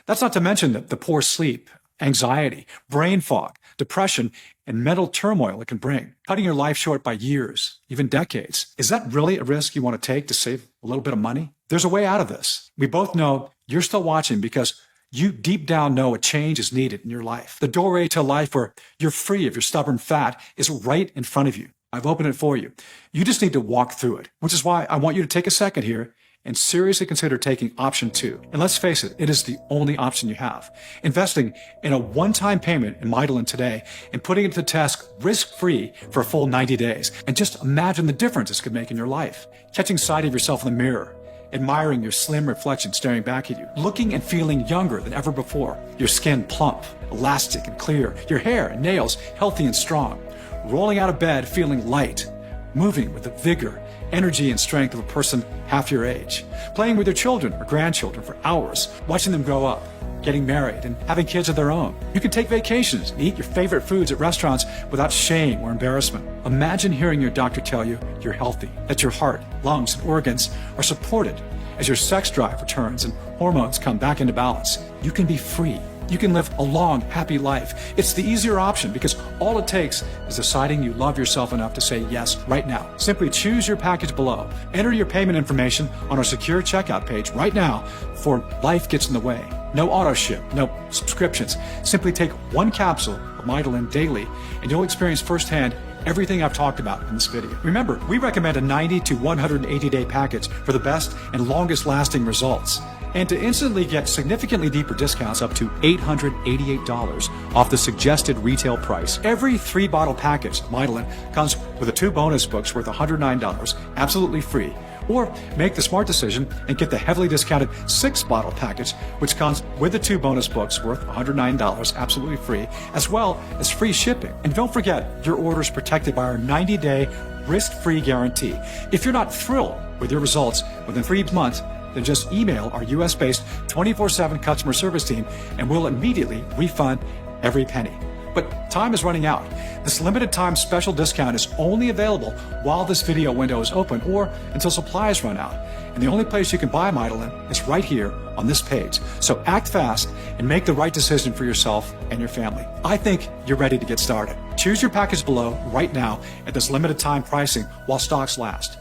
That's not to mention the poor sleep, anxiety, brain fog, depression, and mental turmoil it can bring, cutting your life short by years, even decades. Is that really a risk you want to take to save a little bit of money? There's a way out of this. We both know you're still watching because you deep down know a change is needed in your life. The doorway to a life where you're free of your stubborn fat is right in front of you. I've opened it for you. You just need to walk through it, which is why I want you to take a second here and seriously consider taking option 2. And let's face it, it is the only option you have. Investing in a one-time payment in Mydelin today and putting it to the test risk-free for a full 90 days. And just imagine the difference this could make in your life. Catching sight of yourself in the mirror, admiring your slim reflection staring back at you, looking and feeling younger than ever before, your skin plump, elastic and clear, your hair and nails healthy and strong, rolling out of bed feeling light, moving with the vigor, energy and strength of a person half your age, playing with your children or grandchildren for hours, watching them grow up, getting married and having kids of their own. You can take vacations and eat your favorite foods at restaurants without shame or embarrassment. Imagine hearing your doctor tell you you're healthy, that your heart, lungs, and organs are supported as your sex drive returns and hormones come back into balance. You can be free. You can live a long, happy life. It's the easier option because all it takes is deciding you love yourself enough to say yes right now. Simply choose your package below. Enter your payment information on our secure checkout page right now before life gets in the way. No auto ship, no subscriptions. Simply take one capsule of Mydelin daily and you'll experience firsthand everything I've talked about in this video. Remember, we recommend a 90 to 180 day package for the best and longest lasting results. And to instantly get significantly deeper discounts up to $888 off the suggested retail price. Every 3-bottle package of Mydelin comes with 2 bonus books worth $109, absolutely free. Or make the smart decision and get the heavily discounted 6-bottle package, which comes with the 2 bonus books worth $109, absolutely free, as well as free shipping. And don't forget, your order is protected by our 90-day risk-free guarantee. If you're not thrilled with your results within 3 months, then just email our US-based 24/7 customer service team and we'll immediately refund every penny. But time is running out. This limited time special discount is only available while this video window is open or until supplies run out. And the only place you can buy Mydelin is right here on this page. So act fast and make the right decision for yourself and your family. I think you're ready to get started. Choose your package below right now at this limited time pricing while stocks last.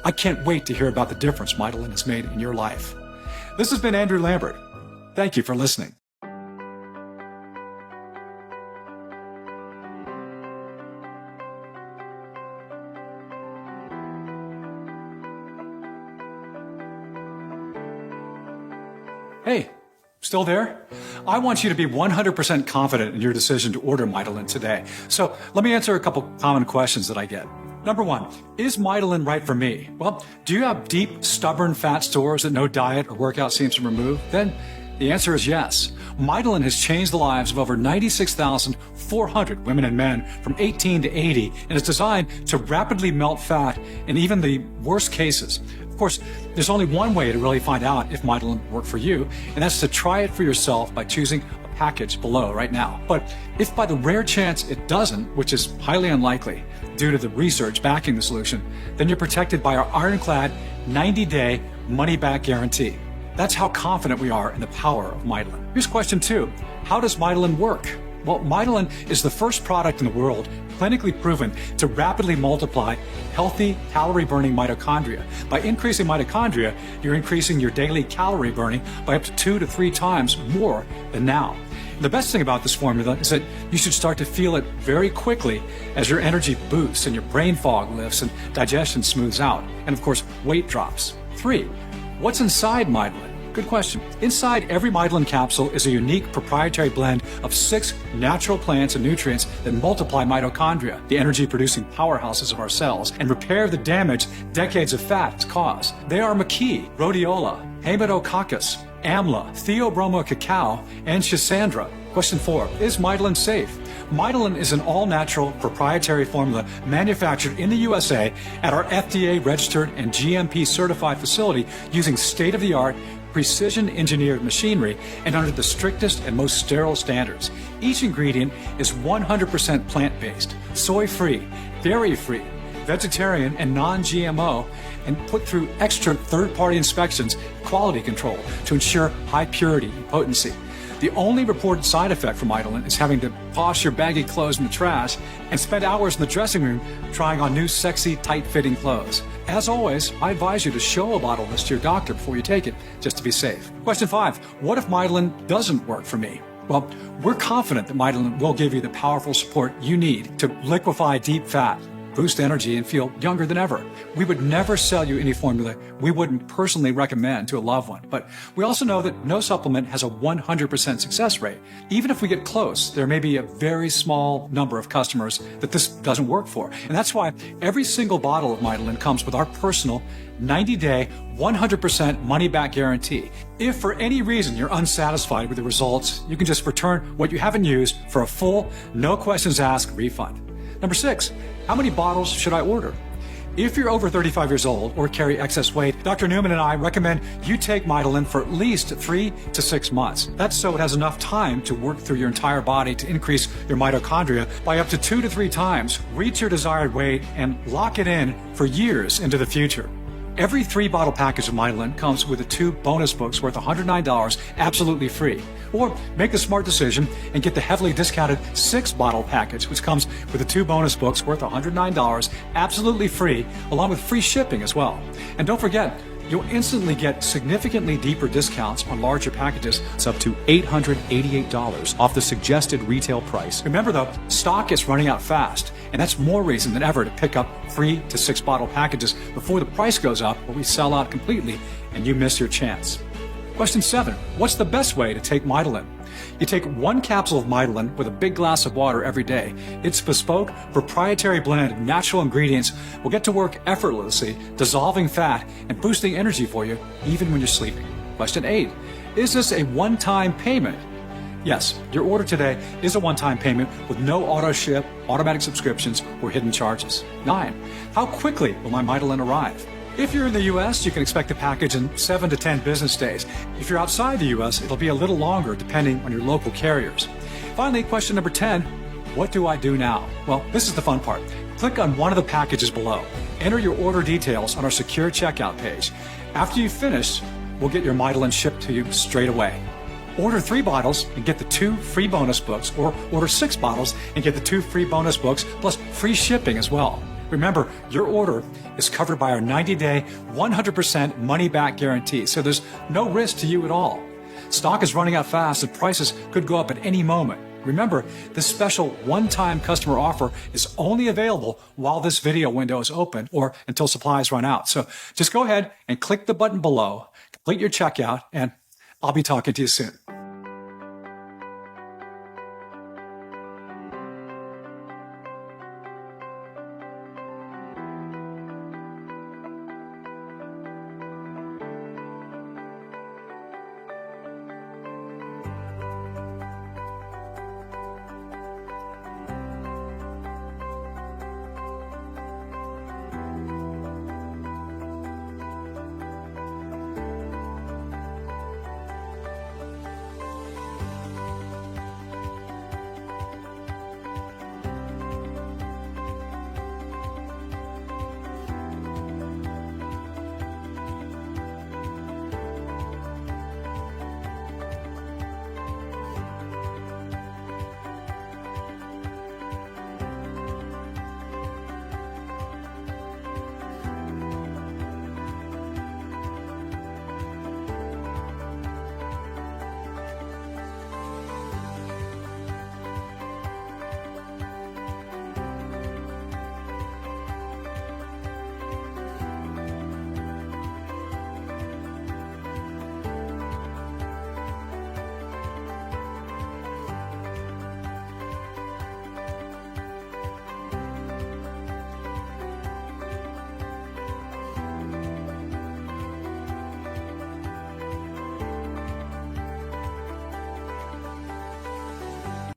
I can't wait to hear about the difference Mydelin has made in your life. This has been Andrew Lambert. Thank you for listening. Hey, still there? I want you to be 100% confident in your decision to order Mydelin today. So let me answer a couple common questions that I get. Number 1, is Mydelin right for me? Well, do you have deep, stubborn fat stores that no diet or workout seems to remove? Then the answer is yes. Mydelin has changed the lives of over 96,400 women and men from 18 to 80 and is designed to rapidly melt fat in even the worst cases. Of course, there's only one way to really find out if Mydelin worked for you, and that's to try it for yourself by choosing a package below right now. But if by the rare chance it doesn't, which is highly unlikely due to the research backing the solution, then you're protected by our ironclad 90-day money-back guarantee. That's how confident we are in the power of Mydelin. Here's question 2. How does Mydelin work? Well, Mydelin is the first product in the world clinically proven to rapidly multiply healthy calorie-burning mitochondria. By increasing mitochondria, you're increasing your daily calorie burning by up to 2 to 3 times more than now. The best thing about this formula is that you should start to feel it very quickly as your energy boosts and your brain fog lifts and digestion smooths out. And of course, weight drops. 3. What's inside Mydelin? Good question. Inside every Mydelin capsule is a unique proprietary blend of 6 natural plants and nutrients that multiply mitochondria, the energy-producing powerhouses of our cells, and repair the damage decades of fat has caused. They are Maquis, Rhodiola, Haematococcus, Amla, Theobroma cacao, and Schisandra. Question 4. Is Mydelin safe? Mydelin is an all-natural proprietary formula manufactured in the USA at our FDA-registered and GMP-certified facility using state-of-the-art precision-engineered machinery and under the strictest and most sterile standards. Each ingredient is 100% plant-based, soy-free, dairy-free, vegetarian, and non-GMO, and put through extra third-party inspections, quality control to ensure high purity and potency. The only reported side effect from Mydelin is having to toss your baggy clothes in the trash and spend hours in the dressing room trying on new sexy, tight-fitting clothes. As always, I advise you to show a bottle list to your doctor before you take it, just to be safe. Question 5. What if Mydelin doesn't work for me? Well, we're confident that Mydelin will give you the powerful support you need to liquefy deep fat, boost energy, and feel younger than ever. We would never sell you any formula we wouldn't personally recommend to a loved one. But we also know that no supplement has a 100% success rate. Even if we get close, there may be a very small number of customers that this doesn't work for. And that's why every single bottle of Mydelin comes with our personal 90-day, 100% money-back guarantee. If for any reason you're unsatisfied with the results, you can just return what you haven't used for a full, no questions asked refund. Number 6, how many bottles should I order? If you're over 35 years old or carry excess weight, Dr. Newman and I recommend you take Mydelin for at least 3 to 6 months. That's so it has enough time to work through your entire body to increase your mitochondria by up to 2 to 3 times, reach your desired weight, and lock it in for years into the future. Every 3-bottle package of Mydelin comes with 2 bonus books worth $109 absolutely free. Or make the smart decision and get the heavily discounted 6-bottle package, which comes with 2 bonus books worth $109 absolutely free, along with free shipping as well. And don't forget, you'll instantly get significantly deeper discounts on larger packages. It's up to $888 off the suggested retail price. Remember though, stock is running out fast, and that's more reason than ever to pick up 3 to 6 bottle packages before the price goes up or we sell out completely and you miss your chance. Question 7. What's the best way to take Mydelin? You take 1 capsule of Mydelin with a big glass of water every day. Its bespoke, proprietary blend of natural ingredients will get to work effortlessly, dissolving fat and boosting energy for you, even when you're sleeping. Question 8. Is this a one-time payment? Yes, your order today is a one-time payment with no auto ship, automatic subscriptions, or hidden charges. 9. How quickly will my Mydelin arrive? If you're in the U.S., you can expect a package in 7 to 10 business days. If you're outside the U.S., it'll be a little longer depending on your local carriers. Finally, question number 10, what do I do now? Well, this is the fun part. Click on one of the packages below. Enter your order details on our secure checkout page. After you finish, we'll get your Mydelin shipped to you straight away. Order 3 bottles and get the 2 free bonus books, or order 6 bottles and get the 2 free bonus books, plus free shipping as well. Remember, your order is covered by our 90-day, 100% money-back guarantee, so there's no risk to you at all. Stock is running out fast and prices could go up at any moment. Remember, this special one-time customer offer is only available while this video window is open or until supplies run out. So just go ahead and click the button below, complete your checkout, and I'll be talking to you soon.